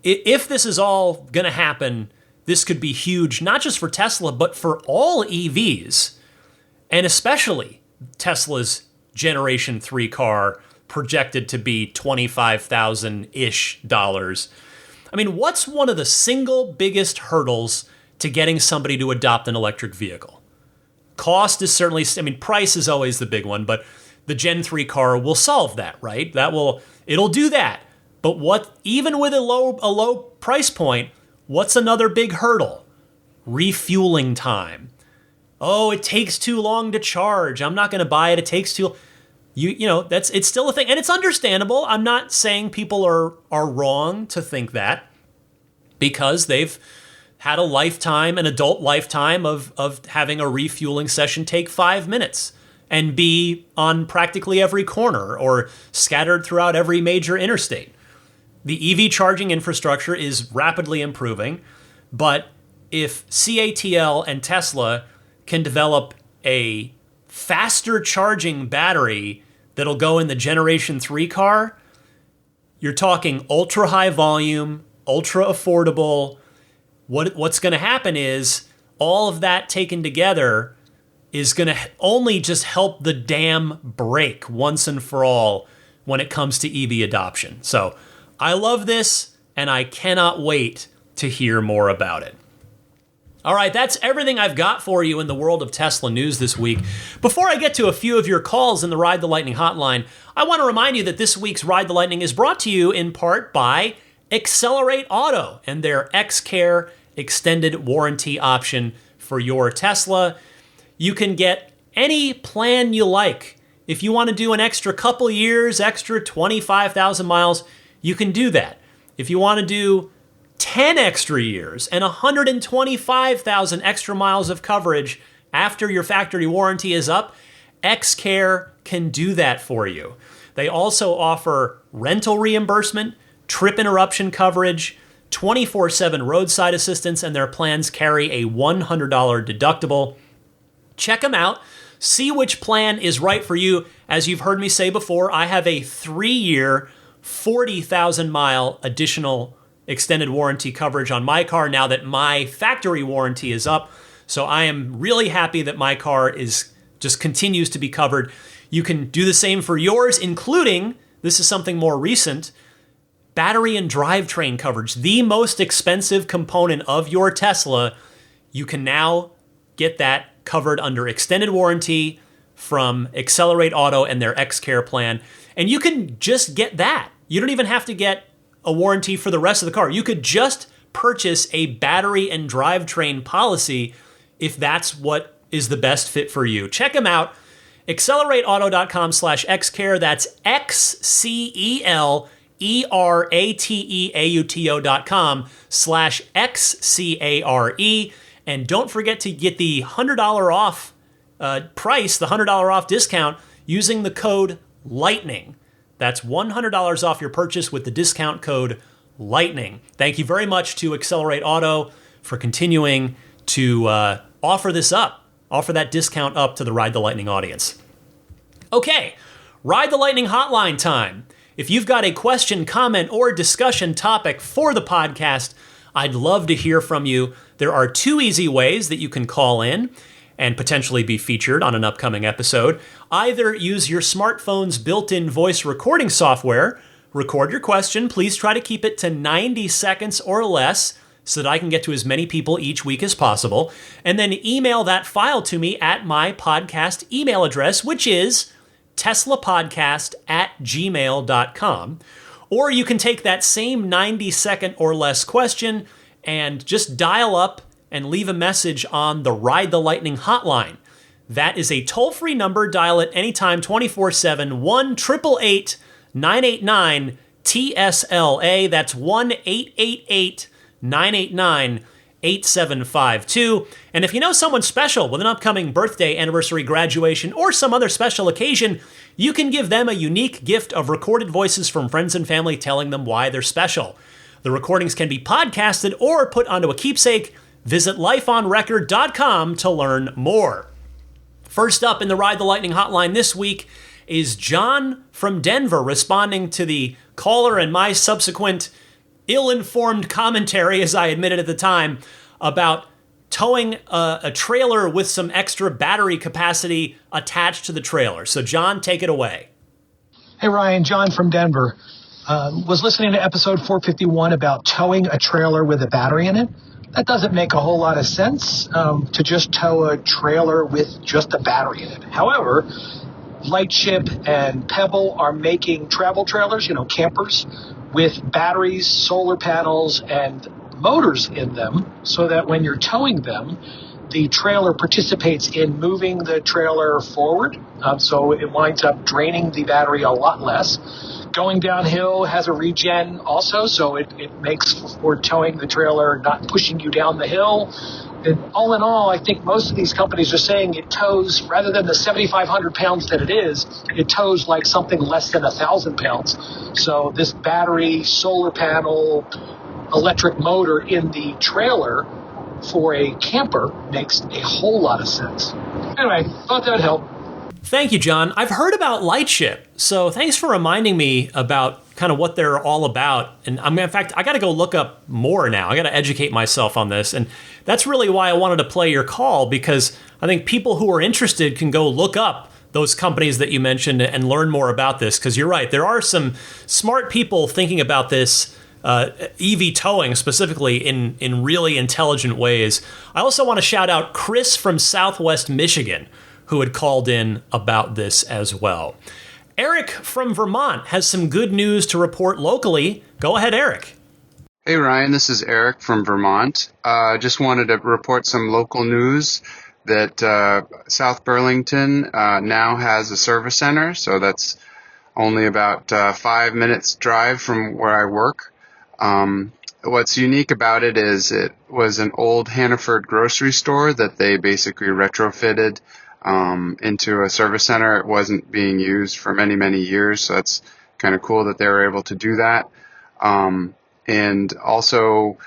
Speaker 1: if this is all going to happen, this could be huge, not just for Tesla, but for all EVs, and especially Tesla's Generation 3 car, projected to be $25,000-ish. I mean, what's one of the single biggest hurdles to getting somebody to adopt an electric vehicle? Cost is certainly, price is always the big one, but the Gen 3 car will solve that, right? It'll do that. But even with a low price point, what's another big hurdle? Refueling time. Oh, it takes too long to charge. I'm not going to buy it. It takes too. It's still a thing, and it's understandable. I'm not saying people are wrong to think that, because they've had an adult lifetime of having a refueling session take 5 minutes and be on practically every corner or scattered throughout every major interstate. The EV charging infrastructure is rapidly improving. But if CATL and Tesla can develop a faster charging battery that'll go in the Generation 3 car, you're talking ultra high volume, ultra affordable. What's going to happen is all of that taken together is going to only just help the dam break once and for all when it comes to EV adoption. So I love this, and I cannot wait to hear more about it. All right, that's everything I've got for you in the world of Tesla news this week. Before I get to a few of your calls in the Ride the Lightning hotline, I want to remind you that this week's Ride the Lightning is brought to you in part by Accelerate Auto and their XCare extended warranty option for your Tesla. You can get any plan you like. If you want to do an extra couple years, extra 25,000 miles, you can do that. If you want to do 10 extra years and 125,000 extra miles of coverage after your factory warranty is up, XCare can do that for you. They also offer rental reimbursement, trip interruption coverage, 24/7 roadside assistance, and their plans carry a $100 deductible. Check them out. See which plan is right for you. As you've heard me say before, I have a 3-year, 40,000 mile additional extended warranty coverage on my car now that my factory warranty is up. So I am really happy that my car is just continues to be covered. You can do the same for yours, including, this is something more recent, battery and drivetrain coverage. The most expensive component of your Tesla, you can now get that covered under extended warranty from Accelerate Auto and their XCare plan. And you can just get that. You don't even have to get a warranty for the rest of the car. You could just purchase a battery and drivetrain policy if that's what is the best fit for you. Check them out. AccelerateAuto.com/XCare. That's XCELERATEAUTO.com/XCARE. And don't forget to get the $100 off price, the $100 off discount using the code LIGHTNING. That's $100 off your purchase with the discount code LIGHTNING. Thank you very much to Accelerate Auto for continuing to offer that discount up to the Ride the Lightning audience. Okay, Ride the Lightning hotline time. If you've got a question, comment, or discussion topic for the podcast, I'd love to hear from you. There are 2 easy ways that you can call in and potentially be featured on an upcoming episode. Either use your smartphone's built-in voice recording software, record your question. Please try to keep it to 90 seconds or less so that I can get to as many people each week as possible. And then email that file to me at my podcast email address, which is teslapodcast@gmail.com. Or you can take that same 90-second or less question and just dial up and leave a message on the Ride the Lightning hotline. That is a toll-free number. Dial it anytime, 24/7, 1-888-989-TSLA. That's 1-888-989-8752. And if you know someone special with an upcoming birthday, anniversary, graduation, or some other special occasion, you can give them a unique gift of recorded voices from friends and family telling them why they're special. The recordings can be podcasted or put onto a keepsake. Visit lifeonrecord.com to learn more. First up in the Ride the Lightning hotline this week is John from Denver responding to the caller and my subsequent ill-informed commentary, as I admitted at the time, about towing a trailer with some extra battery capacity attached to the trailer. So John, take it away.
Speaker 2: Hey Ryan, John from Denver. Was listening to episode 451 about towing a trailer with a battery in it. That doesn't make a whole lot of sense to just tow a trailer with just a battery in it. However, Lightship and Pebble are making travel trailers, campers, with batteries, solar panels, and motors in them so that when you're towing them, the trailer participates in moving the trailer forward. So it winds up draining the battery a lot less. Going downhill has a regen also, so it makes for towing the trailer, not pushing you down the hill. And all in all, I think most of these companies are saying it tows, rather than the 7,500 pounds that it is, it tows like something less than 1,000 pounds. So this battery, solar panel, electric motor in the trailer for a camper makes a whole lot of sense. Anyway, thought that would help.
Speaker 1: Thank you, John. I've heard about Lightship, so thanks for reminding me about kind of what they're all about. And in fact, I got to go look up more now. I got to educate myself on this. And that's really why I wanted to play your call, because I think people who are interested can go look up those companies that you mentioned and learn more about this. Because you're right, there are some smart people thinking about this EV towing specifically in really intelligent ways. I also want to shout out Chris from Southwest Michigan, who had called in about this as well. Eric from Vermont has some good news to report locally. Go ahead, Eric.
Speaker 3: Hey, Ryan, this is Eric from Vermont. Just wanted to report some local news that South Burlington now has a service center, so that's only about 5 minutes drive from where I work. What's unique about it is it was an old Hannaford grocery store that they basically retrofitted into a service center. It wasn't being used for many, many years, so that's kind of cool that they were able to do that. And also,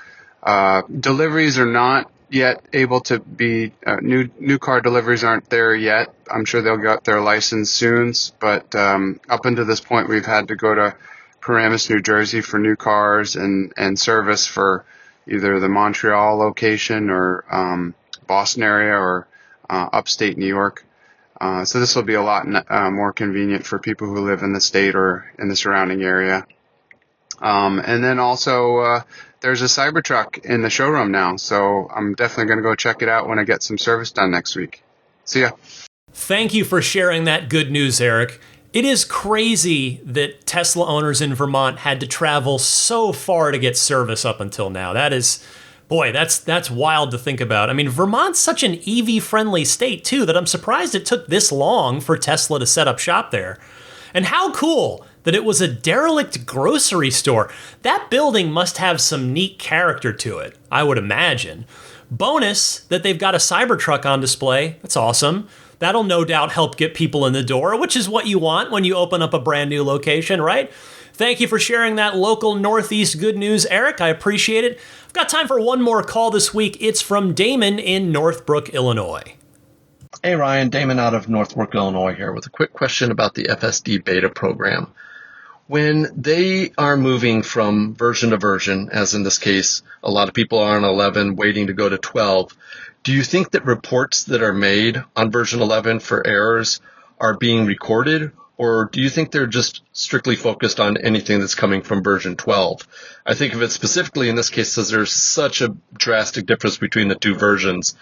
Speaker 3: deliveries are not yet able to be, new car deliveries aren't there yet. I'm sure they'll get their license soon, but up until this point, we've had to go to Paramus, New Jersey for new cars and service for either the Montreal location or Boston area or upstate New York. So this will be a lot more convenient for people who live in the state or in the surrounding area. And then also there's a Cybertruck in the showroom now, so I'm definitely going to go check it out when I get some service done next week. See ya.
Speaker 1: Thank you for sharing that good news, Eric. It is crazy that Tesla owners in Vermont had to travel so far to get service up until now. That is... Boy, that's wild to think about. I mean, Vermont's such an EV-friendly state, too, that I'm surprised it took this long for Tesla to set up shop there. And how cool that it was a derelict grocery store. That building must have some neat character to it, I would imagine. Bonus that they've got a Cybertruck on display. That's awesome. That'll no doubt help get people in the door, which is what you want when you open up a brand new location, right? Thank you for sharing that local Northeast good news, Eric. I appreciate it. I've got time for one more call this week. It's from Damon in Northbrook, Illinois.
Speaker 4: Hey, Ryan. Damon out of Northbrook, Illinois here with a quick question about the FSD Beta program. When they are moving from version to version, as in this case, a lot of people are on 11 waiting to go to 12, do you think that reports that are made on version 11 for errors are being recorded? Or do you think they're just strictly focused on anything that's coming from version 12? I think of it specifically in this case as there's such a drastic difference between the two versions.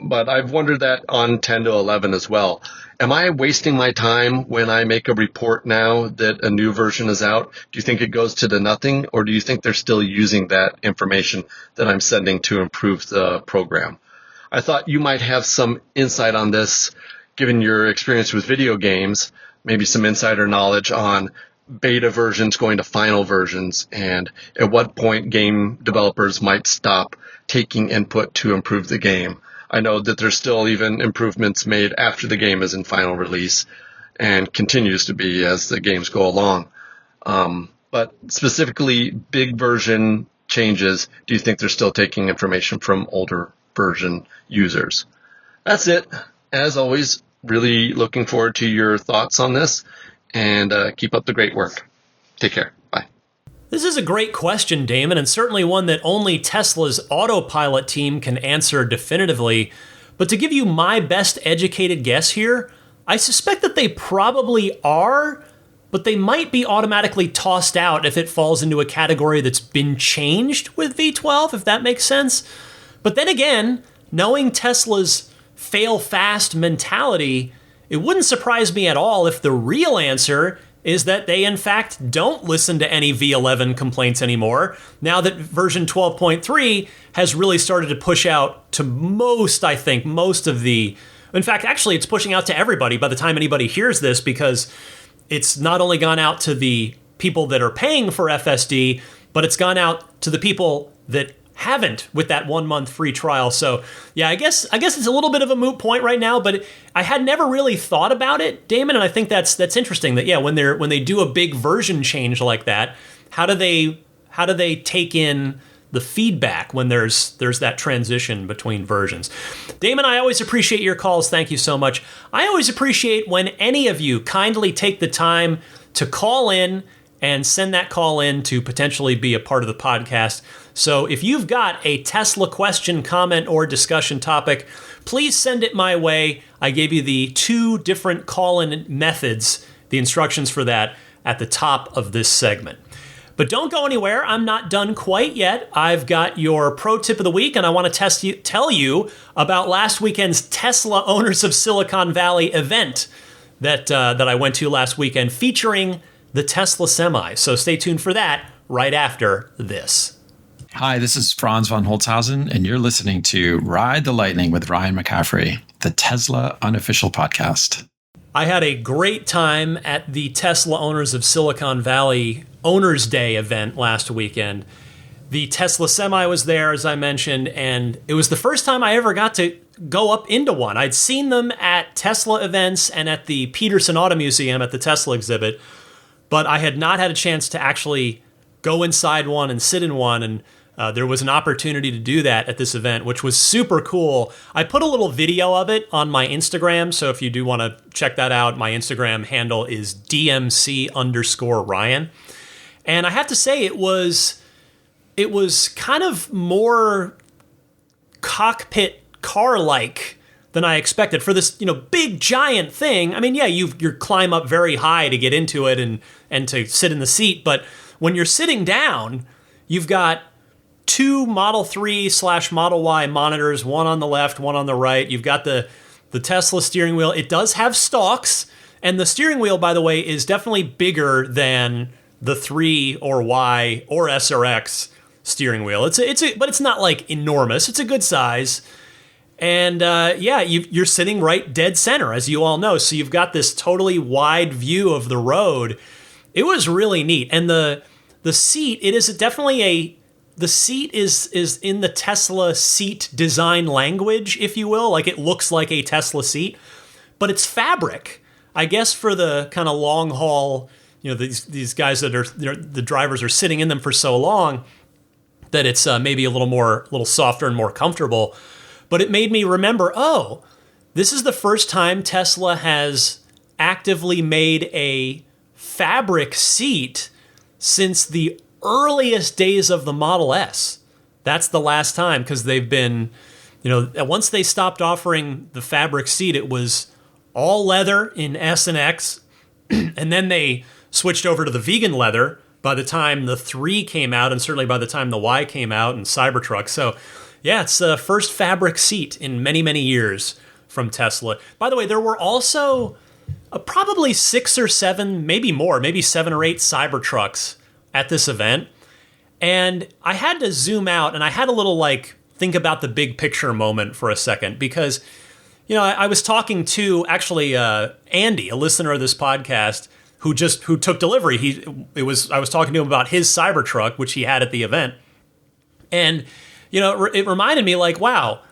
Speaker 4: But I've wondered that on 10 to 11 as well. Am I wasting my time when I make a report now that a new version is out? Do you think it goes to the nothing? Or do you think they're still using that information that I'm sending to improve the program? I thought you might have some insight on this, given your experience with video games. Maybe some insider knowledge on beta versions going to final versions and at what point game developers might stop taking input to improve the game. I know that there's still even improvements made after the game is in final release and continues to be as the games go along. But specifically, big version changes, do you think they're still taking information from older version users? That's it. As always, really looking forward to your thoughts on this, and keep up the great work. Take care. Bye.
Speaker 1: This is a great question, Damon, and certainly one that only Tesla's autopilot team can answer definitively. But to give you my best educated guess here, I suspect that they probably are, but they might be automatically tossed out if it falls into a category that's been changed with V12, if that makes sense. But then again, knowing Tesla's fail fast mentality, it wouldn't surprise me at all if the real answer is that they in fact don't listen to any V11 complaints anymore, now that version 12.3 has really started to push out to most of the... In fact, actually, it's pushing out to everybody by the time anybody hears this, because it's not only gone out to the people that are paying for FSD, but it's gone out to the people that haven't with that 1 month free trial. So yeah, I guess it's a little bit of a moot point right now, but I had never really thought about it, Damon, and I think that's interesting that, yeah, when they do a big version change like that, how do they take in the feedback when there's that transition between versions. Damon, I always appreciate your calls. Thank you so much. I always appreciate when any of you kindly take the time to call in and send that call in to potentially be a part of the podcast. So if you've got a Tesla question, comment, or discussion topic, please send it my way. I gave you the 2 different call-in methods, the instructions for that, at the top of this segment. But don't go anywhere. I'm not done quite yet. I've got your pro tip of the week, and I want to tell you about last weekend's Tesla Owners of Silicon Valley event that I went to last weekend, featuring the Tesla Semi. So stay tuned for that right after this.
Speaker 5: Hi, this is Franz von Holzhausen, and you're listening to Ride the Lightning with Ryan McCaffrey, the Tesla unofficial podcast.
Speaker 1: I had a great time at the Tesla Owners of Silicon Valley Owners Day event last weekend. The Tesla Semi was there, as I mentioned, and it was the first time I ever got to go up into one. I'd seen them at Tesla events and at the Peterson Auto Museum at the Tesla exhibit, but I had not had a chance to actually go inside one and sit in one, and there was an opportunity to do that at this event, which was super cool. I put a little video of it on my Instagram, so if you do want to check that out, my Instagram handle is DMC_Ryan. And I have to say, it was kind of more cockpit car-like than I expected for this, big giant thing. I mean, yeah, you climb up very high to get into it and to sit in the seat, but when you're sitting down, you've got 2 Model 3/Model Y monitors, one on the left, one on the right. You've got the Tesla steering wheel. It does have stalks, and the steering wheel, by the way, is definitely bigger than the 3 or Y or S or X steering wheel. But it's not like enormous. It's a good size. And you're sitting right dead center, as you all know. So you've got this totally wide view of the road. It was really neat. And the seat, it is definitely the seat is in the Tesla seat design language, if you will. Like, it looks like a Tesla seat, but it's fabric. I guess for the kind of long haul, these guys that are, the drivers are sitting in them for so long that it's maybe a little softer and more comfortable. But it made me remember, this is the first time Tesla has actively made a fabric seat since the earliest days of the Model S. That's the last time, because they've been, once they stopped offering the fabric seat, it was all leather in S and X, and then they switched over to the vegan leather by the time the 3 came out, and certainly by the time the Y came out and Cybertruck. So, yeah, it's the first fabric seat in many, many years from Tesla. By the way, there were also probably 6 or 7, maybe more, maybe 7 or 8 Cybertrucks at this event. And I had to zoom out, and I had a little think about the big picture moment for a second, because I was talking to actually Andy, a listener of this podcast, who took delivery. I was talking to him about his Cybertruck, which he had at the event. And it reminded me, wow,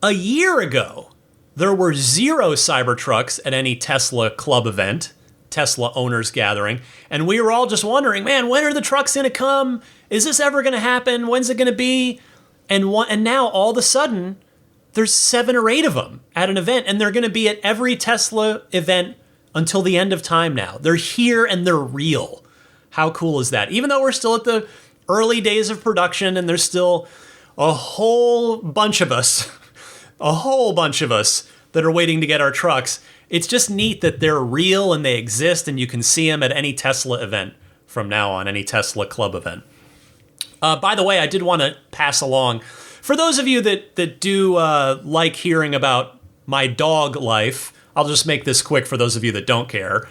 Speaker 1: a year ago there were 0 Cybertrucks at any Tesla club event, Tesla owners gathering, and we were all just wondering, man, when are the trucks going to come? Is this ever going to happen? When's it going to be? And now all of a sudden, there's 7 or 8 of them at an event, and they're going to be at every Tesla event until the end of time now. They're here and they're real. How cool is that? Even though we're still at the early days of production, and there's still a whole bunch of us that are waiting to get our trucks. It's just neat that they're real and they exist, and you can see them at any Tesla event from now on, any Tesla club event. By the way, I did want to pass along, for those of you that do like hearing about my dog life, I'll just make this quick for those of you that don't care.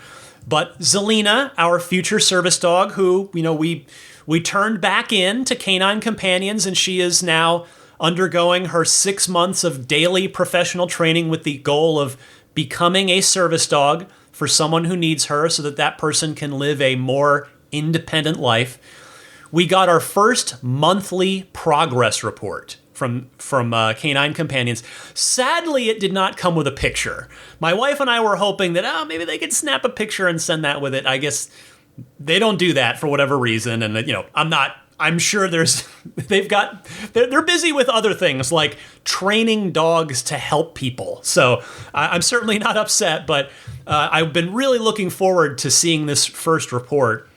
Speaker 1: But Zelina, our future service dog, who we turned back in to Canine Companions, and she is now undergoing her 6 months of daily professional training with the goal of becoming a service dog for someone who needs her, so that person can live a more independent life. We got our first monthly progress report from Canine Companions. Sadly, it did not come with a picture. My wife and I were hoping that, maybe they could snap a picture and send that with it. I guess they don't do that for whatever reason, and I'm not I'm sure they're busy with other things like training dogs to help people. So I'm certainly not upset, but I've been really looking forward to seeing this first report.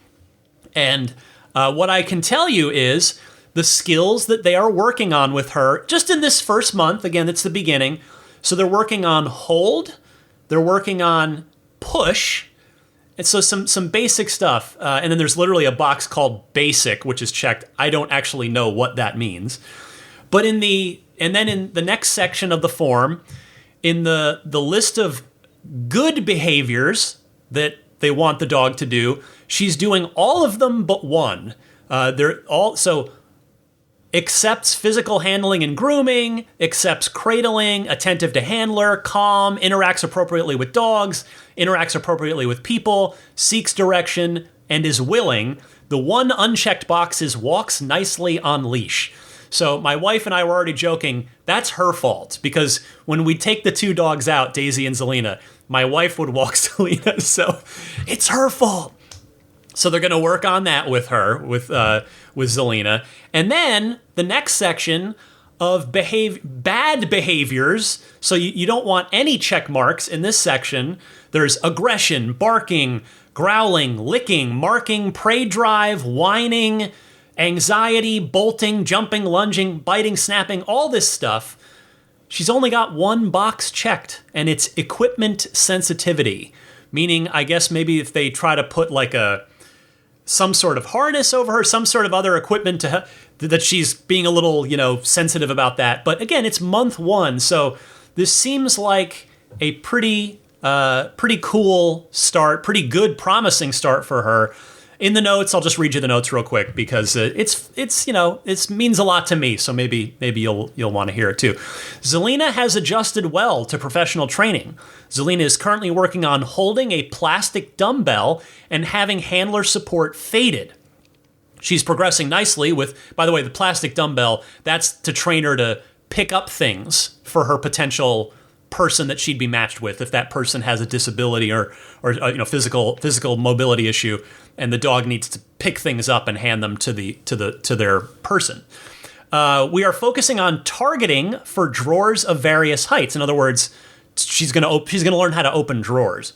Speaker 1: And what I can tell you is the skills that they are working on with her just in this first month. Again, it's the beginning. So they're working on hold. They're working on push. And so some basic stuff. And then there's literally a box called basic, which is checked. I don't actually know what that means. But in the next section of the form, in the list of good behaviors that they want the dog to do, she's doing all of them but one. They're all so accepts physical handling and grooming, accepts cradling, attentive to handler, calm, interacts appropriately with dogs, interacts appropriately with people, seeks direction, and is willing. The one unchecked box is walks nicely on leash. So my wife and I were already joking, that's her fault, because when we take the two dogs out, Daisy and Zelina, my wife would walk Zelina, so it's her fault. So they're going to work on that with her, with Zelina. And then the next section of bad behaviors, so you don't want any check marks in this section. There's aggression, barking, growling, licking, marking, prey drive, whining, anxiety, bolting, jumping, lunging, biting, snapping, all this stuff. She's only got one box checked, and it's equipment sensitivity. Meaning, I guess maybe if they try to put like some sort of harness over her, some sort of other equipment that she's being a little, sensitive about that. But again, it's month one, so this seems like a pretty cool start, pretty good, promising start for her. In the notes, I'll just read you the notes real quick because it means a lot to me. So maybe you'll want to hear it too. Zelina has adjusted well to professional training. Zelina is currently working on holding a plastic dumbbell and having handler support faded. She's progressing nicely with, by the way, the plastic dumbbell. That's to train her to pick up things for her potential person that she'd be matched with if that person has a disability or physical mobility issue, and the dog needs to pick things up and hand them to their person. We are focusing on targeting for drawers of various heights. In other words, she's going to learn how to open drawers.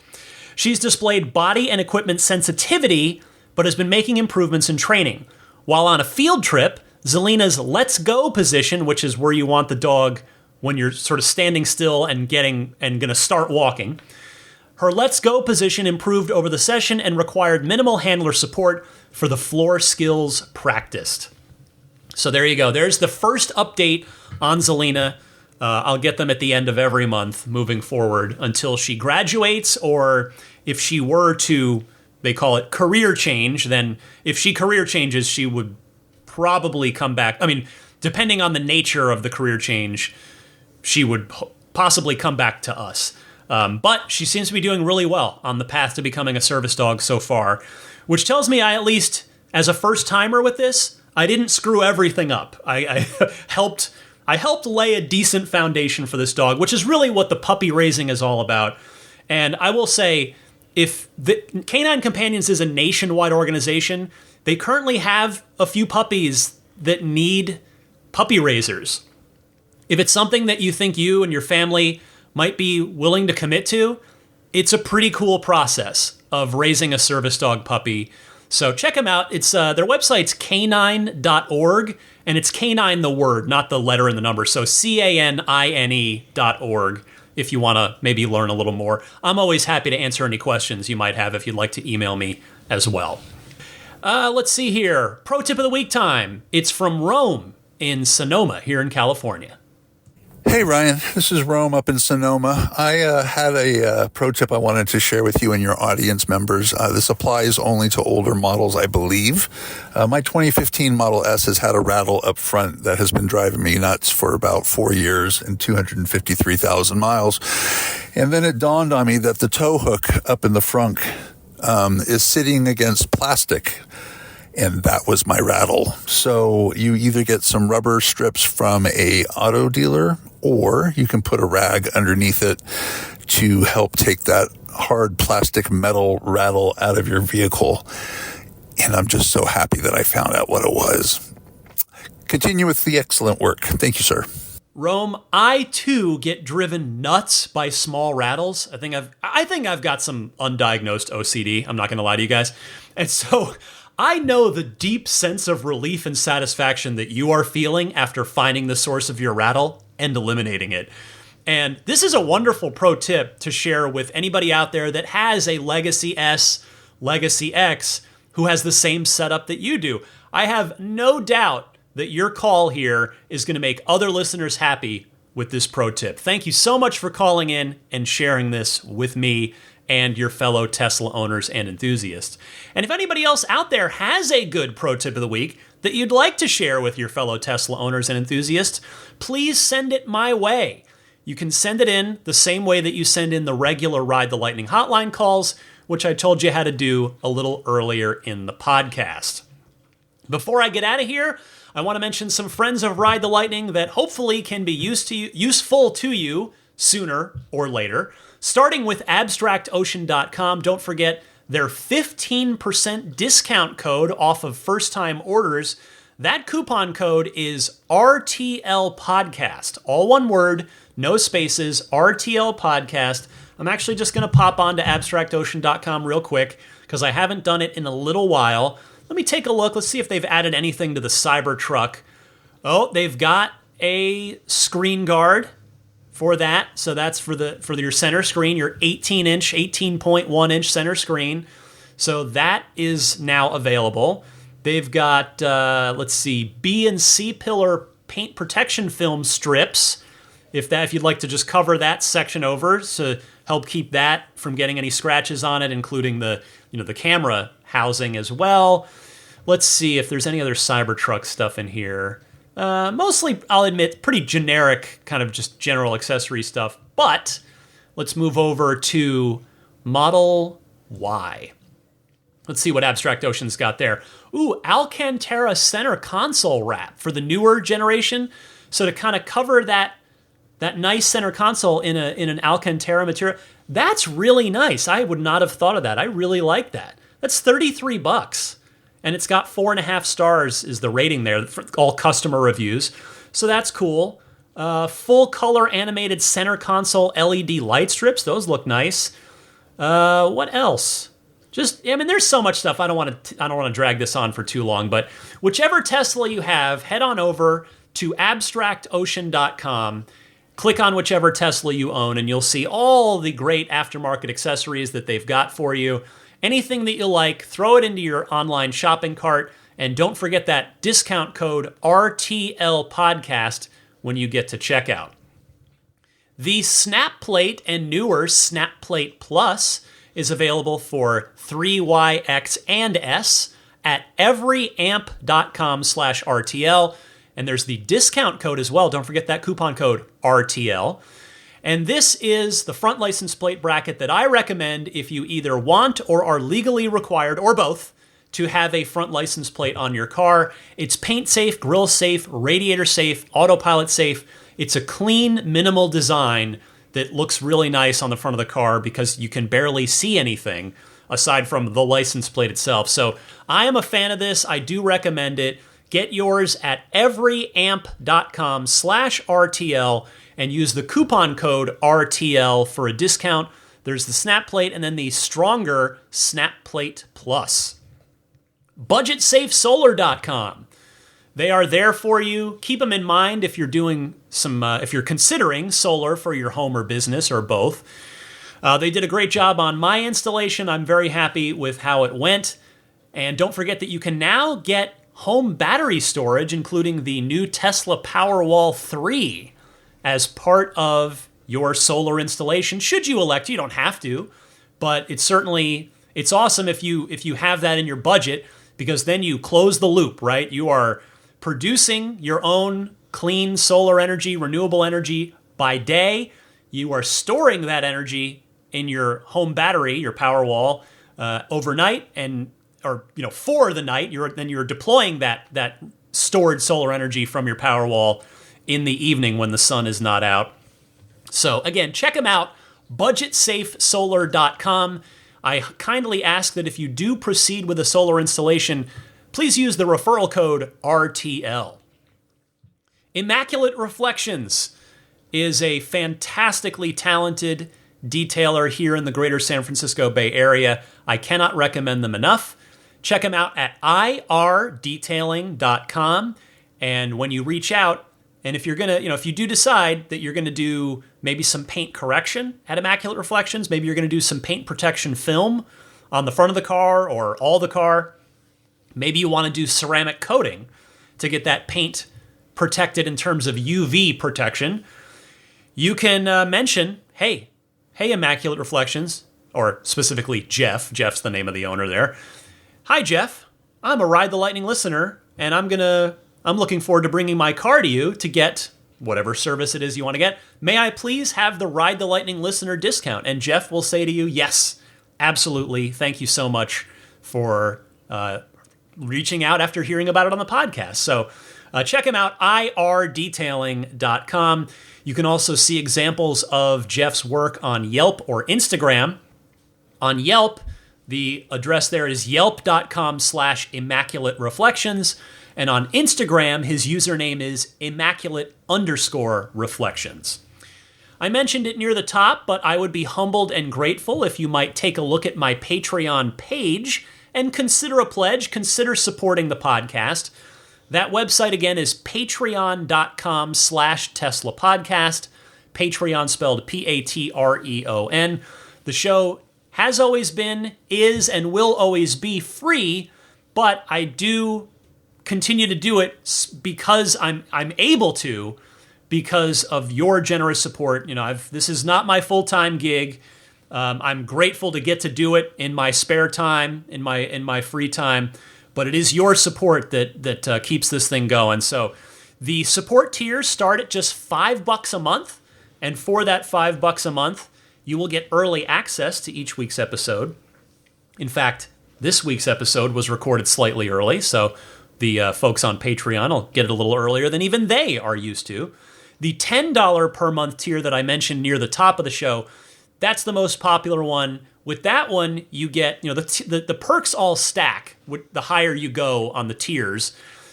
Speaker 1: She's displayed body and equipment sensitivity, but has been making improvements in training. While on a field trip, Zelina's let's go position, which is where you want the dog when you're sort of standing still and going to start walking. Her let's go position improved over the session and required minimal handler support for the floor skills practiced. So there you go. There's the first update on Zelina. I'll get them at the end of every month moving forward until she graduates, or if she were to, they call it career change, then if she career changes, she would probably come back. I mean, depending on the nature of the career change, she would possibly come back to us. But she seems to be doing really well on the path to becoming a service dog so far, which tells me I, at least as a first-timer with this, I didn't screw everything up. I helped lay a decent foundation for this dog, which is really what the puppy raising is all about. And I will say, if the Canine Companions is a nationwide organization, they currently have a few puppies that need puppy raisers. If it's something that you think you and your family might be willing to commit to, it's a pretty cool process of raising a service dog puppy. So check them out. It's their website's canine.org, and it's canine the word, not the letter and the number. So canine.org if you want to maybe learn a little more. I'm always happy to answer any questions you might have if you'd like to email me as well. Let's see here. Pro tip of the week time. It's from Rome in Sonoma here in California.
Speaker 6: Hey, Ryan, this is Rome up in Sonoma. I had a pro tip I wanted to share with you and your audience members. This applies only to older models, I believe. My 2015 Model S has had a rattle up front that has been driving me nuts for about 4 years and 253,000 miles. And then it dawned on me that the tow hook up in the front is sitting against plastic. And that was my rattle. So you either get some rubber strips from a auto dealer, or you can put a rag underneath it to help take that hard plastic metal rattle out of your vehicle. and I'm just so happy that I found out what it was. Continue with the excellent work. Thank you, sir.
Speaker 1: Rome, I too get driven nuts by small rattles. I think I've got some undiagnosed OCD. I'm not going to lie to you guys. And so I know the deep sense of relief and satisfaction that you are feeling after finding the source of your rattle and eliminating it. And this is a wonderful pro tip to share with anybody out there that has a Legacy S, Legacy X, who has the same setup that you do. I have no doubt that your call here is going to make other listeners happy with this pro tip. Thank you so much for calling in and sharing this with me and your fellow Tesla owners and enthusiasts. And if anybody else out there has a good pro tip of the week that you'd like to share with your fellow Tesla owners and enthusiasts, please send it my way. You can send it in the same way that you send in the regular Ride the Lightning hotline calls, which I told you how to do a little earlier in the podcast. Before I get out of here, I want to mention some friends of Ride the Lightning that hopefully can be useful to you sooner or later. Starting with abstractocean.com, don't forget their 15% discount code off of first-time orders. That coupon code is RTL Podcast. All one word, no spaces, RTL Podcast. I'm actually just going to pop on to abstractocean.com real quick because I haven't done it in a little while. Let me take a look. Let's see if they've added anything to the Cybertruck. Oh, they've got a screen guard for that. So that's for your center screen, your 18.1-inch center screen. So that is now available. They've got, let's see, B and C pillar paint protection film strips. If you'd like to just cover that section over to help keep that from getting any scratches on it, including the camera housing as well. Let's see if there's any other Cybertruck stuff in here. Mostly, I'll admit, pretty generic, kind of just general accessory stuff. But let's move over to Model Y. Let's see what Abstract Ocean's got there. Ooh, Alcantara center console wrap for the newer generation. So to kind of cover that nice center console in an Alcantara material, that's really nice. I would not have thought of that. I really like that. That's $33, and it's got 4.5 stars is the rating there for all customer reviews. So that's cool. Full color animated center console LED light strips. Those look nice. What else? There's so much stuff. I don't want to drag this on for too long, but whichever Tesla you have, head on over to abstractocean.com. Click on whichever Tesla you own, and you'll see all the great aftermarket accessories that they've got for you. Anything that you like, throw it into your online shopping cart, and don't forget that discount code RTL Podcast when you get to checkout. The Snap Plate and newer Snap Plate Plus is available for 3YX and S at everyamp.com/RTL. And there's the discount code as well. Don't forget that coupon code RTL. And this is the front license plate bracket that I recommend if you either want or are legally required, or both, to have a front license plate on your car. It's paint safe, grill safe, radiator safe, autopilot safe. It's a clean, minimal design that looks really nice on the front of the car because you can barely see anything aside from the license plate itself. So I am a fan of this. I do recommend it. Get yours at everyamp.com/RTL and use the coupon code RTL for a discount. There's the Snap Plate and then the stronger Snap Plate Plus. BudgetSafeSolar.com. They are there for you. Keep them in mind if you're doing if you're considering solar for your home or business or both. They did a great job on my installation. I'm very happy with how it went. And don't forget that you can now get home battery storage, including the new Tesla Powerwall 3, as part of your solar installation. Should you elect, you don't have to, but it's awesome if you have that in your budget, because then you close the loop, right? You are producing your own clean solar energy, renewable energy by day. You are storing that energy in your home battery, your Powerwall, overnight, for the night. You're deploying that stored solar energy from your Powerwall in the evening when the sun is not out. So again, check them out, budgetsafesolar.com. I kindly ask that if you do proceed with a solar installation, please use the referral code RTL. Immaculate Reflections is a fantastically talented detailer here in the greater San Francisco Bay Area. I cannot recommend them enough. Check them out at irdetailing.com. And when you reach out, and if you're going to, if you do decide that you're going to do maybe some paint correction at Immaculate Reflections, maybe you're going to do some paint protection film on the front of the car or all the car, maybe you want to do ceramic coating to get that paint protected in terms of UV protection, you can mention, hey, Immaculate Reflections, or specifically Jeff. Jeff's the name of the owner there. Hi, Jeff. I'm a Ride the Lightning listener, and I'm looking forward to bringing my car to you to get whatever service it is you want to get. May I please have the Ride the Lightning listener discount? And Jeff will say to you, yes, absolutely. Thank you so much for reaching out after hearing about it on the podcast. So check him out, irdetailing.com. You can also see examples of Jeff's work on Yelp or Instagram. On Yelp, the address there is yelp.com/Immaculate Reflections. And on Instagram, his username is Immaculate_Reflections. I mentioned it near the top, but I would be humbled and grateful if you might take a look at my Patreon page and consider a pledge, consider supporting the podcast. That website again is patreon.com/Tesla Podcast. Patreon spelled Patreon. The show has always been, is, and will always be free, but I do continue to do it because I'm able to, because of your generous support. This is not my full-time gig. I'm grateful to get to do it in my spare time, in my free time, but it is your support that keeps this thing going. So the support tiers start at just $5 a month, and for that $5 a month, you will get early access to each week's episode. In fact, this week's episode was recorded slightly early, so the folks on Patreon will get it a little earlier than even they are used to. The $10 per month tier that I mentioned near the top of the show, that's the most popular one. With that one, you get, the perks all stack with the higher you go on the tiers.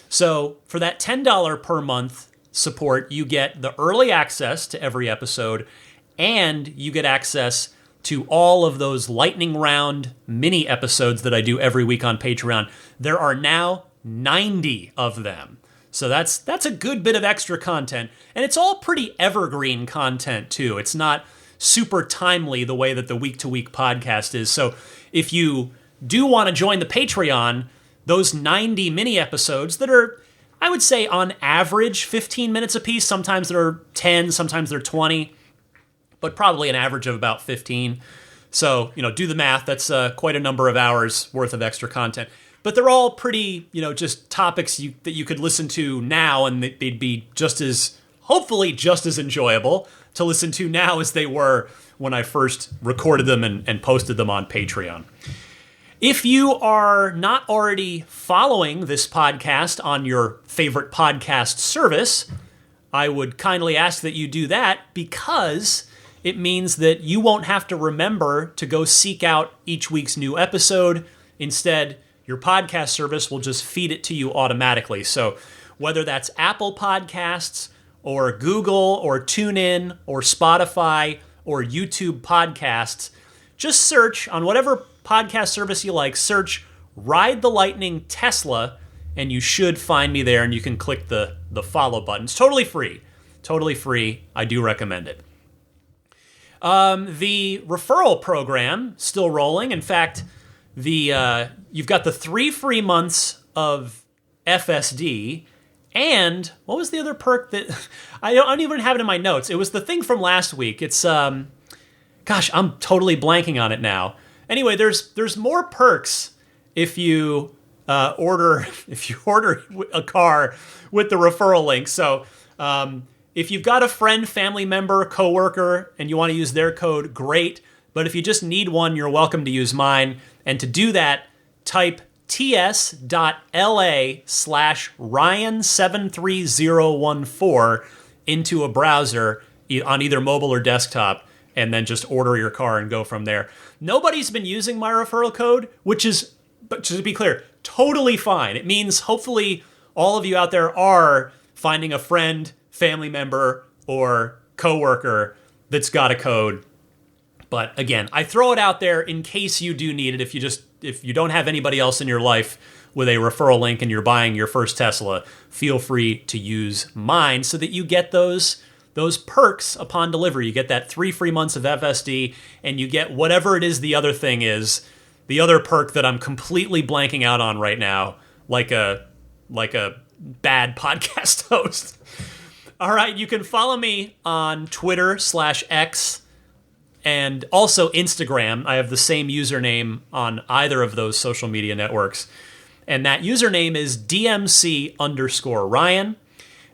Speaker 1: So for that $10 per month support, you get the early access to every episode, and you get access to all of those lightning round mini episodes that I do every week on Patreon. There are now 90 of them. So that's a good bit of extra content. And it's all pretty evergreen content too. It's not super timely the way that the week-to-week podcast is. So if you do want to join the Patreon, those 90 mini episodes that are, I would say on average 15 minutes a piece, sometimes they're 10, sometimes they're 20, but probably an average of about 15. So, do the math. That's quite a number of hours worth of extra content. But they're all pretty, just topics that you could listen to now, and they'd be hopefully just as enjoyable to listen to now as they were when I first recorded them and posted them on Patreon. If you are not already following this podcast on your favorite podcast service, I would kindly ask that you do that, because it means that you won't have to remember to go seek out each week's new episode. Instead, your podcast service will just feed it to you automatically. So whether that's Apple Podcasts or Google or TuneIn or Spotify or YouTube Podcasts, just search on whatever podcast service you like, search Ride the Lightning Tesla, and you should find me there, and you can click the follow button. It's totally free. Totally free. I do recommend it. The referral program still rolling. In fact, you've got the 3 free months of FSD, and what was the other perk that I don't even have it in my notes? It was the thing from last week. It's I'm totally blanking on it now. Anyway, there's more perks if you order a car with the referral link. So if you've got a friend, family member, coworker, and you want to use their code, great. But if you just need one, you're welcome to use mine. And to do that, type ts.la/Ryan73014 into a browser on either mobile or desktop, and then just order your car and go from there. Nobody's been using my referral code, which is, but to be clear, totally fine. It means hopefully all of you out there are finding a friend, family member, or coworker that's got a code. But again, I throw it out there in case you do need it. If you don't have anybody else in your life with a referral link and you're buying your first Tesla, feel free to use mine so that you get those perks upon delivery. You get that 3 free months of FSD, and you get whatever it is the other thing is, the other perk that I'm completely blanking out on right now, like a bad podcast host. All right, you can follow me on Twitter/X and also Instagram. I have the same username on either of those social media networks. And that username is DMC_Ryan.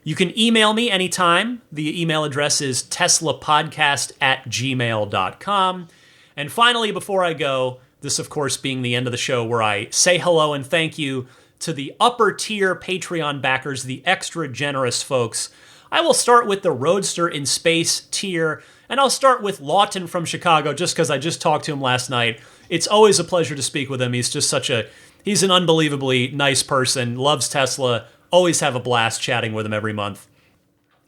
Speaker 1: You can email me anytime. The email address is teslapodcast@gmail.com. And finally, before I go, this of course being the end of the show where I say hello and thank you to the upper tier Patreon backers, the extra generous folks. I will start with the Roadster in Space tier, and I'll start with Lawton from Chicago just because I just talked to him last night. It's always a pleasure to speak with him. He's just he's an unbelievably nice person, loves Tesla, always have a blast chatting with him every month.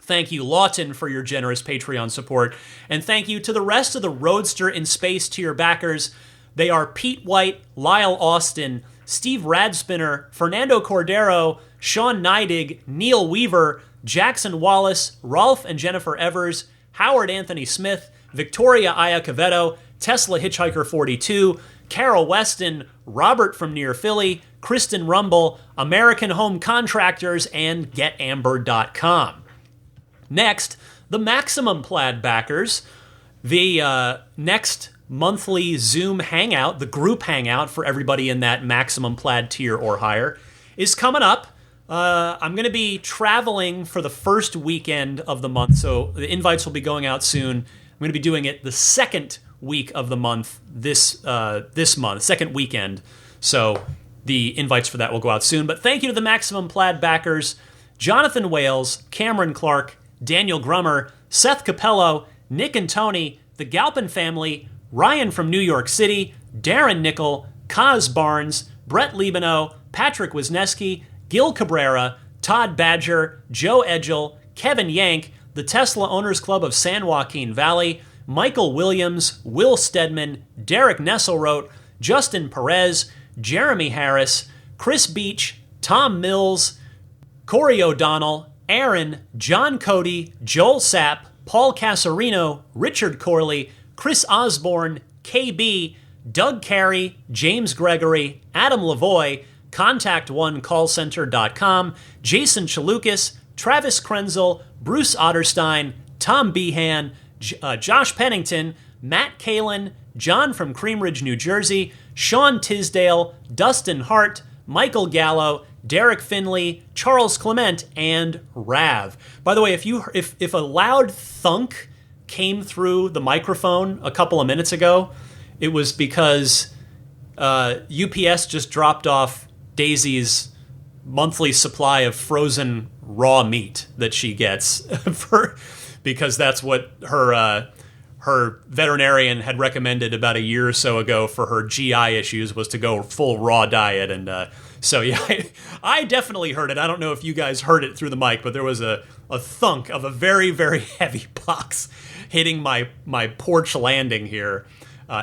Speaker 1: Thank you, Lawton, for your generous Patreon support. And thank you to the rest of the Roadster in Space tier backers. They are Pete White, Lyle Austin, Steve Radspinner, Fernando Cordero, Sean Neidig, Neil Weaver, Jackson Wallace, Rolf and Jennifer Evers, Howard Anthony Smith, Victoria Iacovetto, Tesla Hitchhiker 42, Carol Weston, Robert from near Philly, Kristen Rumble, American Home Contractors, and GetAmber.com. Next, the Maximum Plaid backers. The next monthly Zoom hangout, the group hangout for everybody in that Maximum Plaid tier or higher, is coming up. I'm going to be traveling for the first weekend of the month, so the invites will be going out soon. I'm going to be doing it the second week of the month this month, second weekend. So the invites for that will go out soon. But thank you to the Maximum Plaid backers: Jonathan Wales, Cameron Clark, Daniel Grummer, Seth Capello, Nick and Tony, the Galpin family, Ryan from New York City, Darren Nickel, Kaz Barnes, Brett Libano, Patrick Wisniewski, Gil Cabrera, Todd Badger, Joe Edgel, Kevin Yank, the Tesla Owners Club of San Joaquin Valley, Michael Williams, Will Stedman, Derek Nesselrote, Justin Perez, Jeremy Harris, Chris Beach, Tom Mills, Corey O'Donnell, Aaron, John Cody, Joel Sapp, Paul Casarino, Richard Corley, Chris Osborne, KB, Doug Carey, James Gregory, Adam Lavoie, ContactOneCallCenter.com, Jason Chalukas, Travis Krenzel, Bruce Otterstein, Tom Behan, Josh Pennington, Matt Kalin, John from Cream Ridge, New Jersey, Sean Tisdale, Dustin Hart, Michael Gallo, Derek Finley, Charles Clement, and Rav. By the way, if a loud thunk came through the microphone a couple of minutes ago, it was because UPS just dropped off Daisy's monthly supply of frozen raw meat that she gets because that's what her veterinarian had recommended about a year or so ago for her GI issues, was to go full raw diet. And so yeah, I definitely heard it. I don't know if you guys heard it through the mic, but there was a thunk of a very, very heavy box hitting my porch landing here.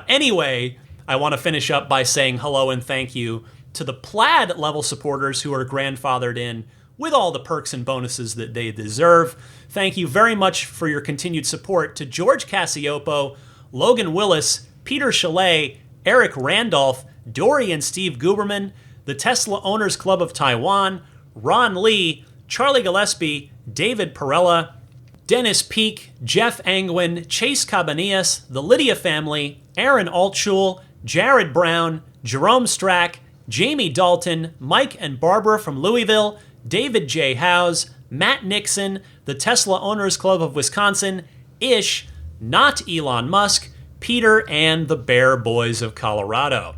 Speaker 1: Anyway, I want to finish up by saying hello and thank you to the Plaid level supporters who are grandfathered in with all the perks and bonuses that they deserve. Thank you very much for your continued support to George Cassiopo, Logan Willis, Peter Chalet, Eric Randolph, Dory and Steve Guberman, the Tesla Owners Club of Taiwan, Ron Lee, Charlie Gillespie, David Perella, Dennis Peak, Jeff Angwin, Chase Cabanillas, the Lydia family, Aaron Altschul, Jared Brown, Jerome Strack, Jamie Dalton, Mike and Barbara from Louisville, David J. Howes, Matt Nixon, the Tesla Owners Club of Wisconsin, Ish, not Elon Musk, Peter, and the Bear Boys of Colorado.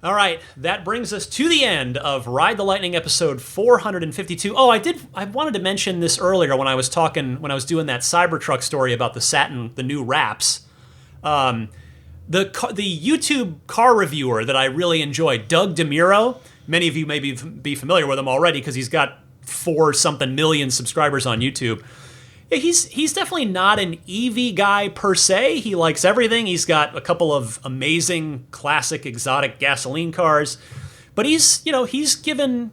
Speaker 1: All right, that brings us to the end of Ride the Lightning episode 452. Oh, I wanted to mention this earlier when I was doing that Cybertruck story about the new wraps The YouTube car reviewer that I really enjoy, Doug DeMuro. Many of you may be familiar with him already because he's got 4-something million subscribers on YouTube. Yeah, he's definitely not an EV guy per se. He likes everything. He's got a couple of amazing classic exotic gasoline cars, but he's given.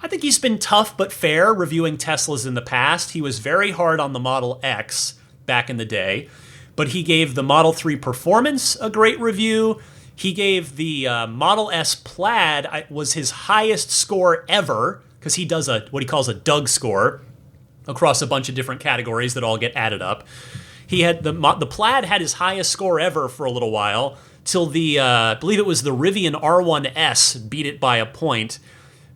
Speaker 1: I think he's been tough but fair reviewing Teslas in the past. He was very hard on the Model X back in the day, but he gave the Model 3 Performance a great review. He gave the Model S Plaid was his highest score ever because he does what he calls a Doug score across a bunch of different categories that all get added up. He had the Plaid had his highest score ever for a little while till I believe it was the Rivian R1S beat it by a point.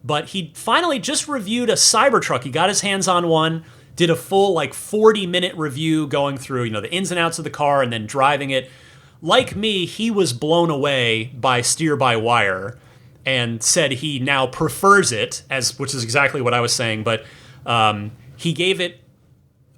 Speaker 1: But he finally just reviewed a Cybertruck. He got his hands on one, did a full 40-minute review going through the ins and outs of the car and then driving it. Like me, he was blown away by steer-by-wire and said he now prefers it, which is exactly what I was saying, but he gave it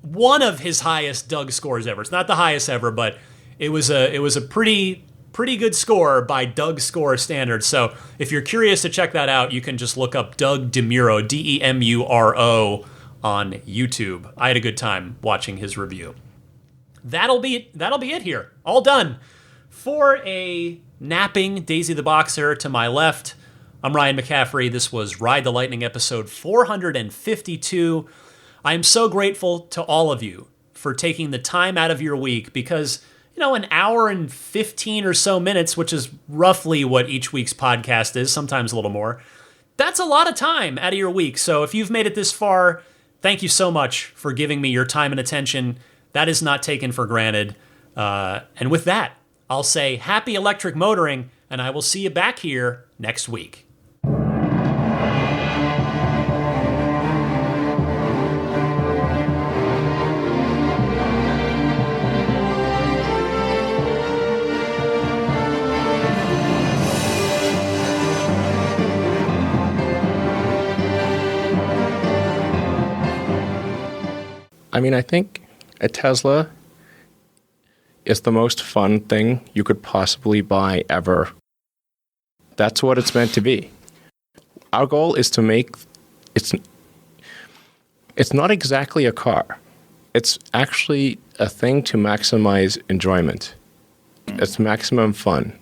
Speaker 1: one of his highest Doug scores ever. It's not the highest ever, but it was a pretty good score by Doug score standards. So if you're curious to check that out, you can just look up Doug DeMuro, DEMURO, on YouTube. I had a good time watching his review. That'll be it here. All done. For a napping Daisy the Boxer to my left, I'm Ryan McCaffrey. This was Ride the Lightning episode 452. I am so grateful to all of you for taking the time out of your week because, an hour and 15 or so minutes, which is roughly what each week's podcast is, sometimes a little more, that's a lot of time out of your week. So if you've made it this far, thank you so much for giving me your time and attention. That is not taken for granted. And with that, I'll say happy electric motoring, and I will see you back here next week.
Speaker 7: I think a Tesla is the most fun thing you could possibly buy ever. That's what it's meant to be. Our goal is to make it's not exactly a car. It's actually a thing to maximize enjoyment. It's maximum fun.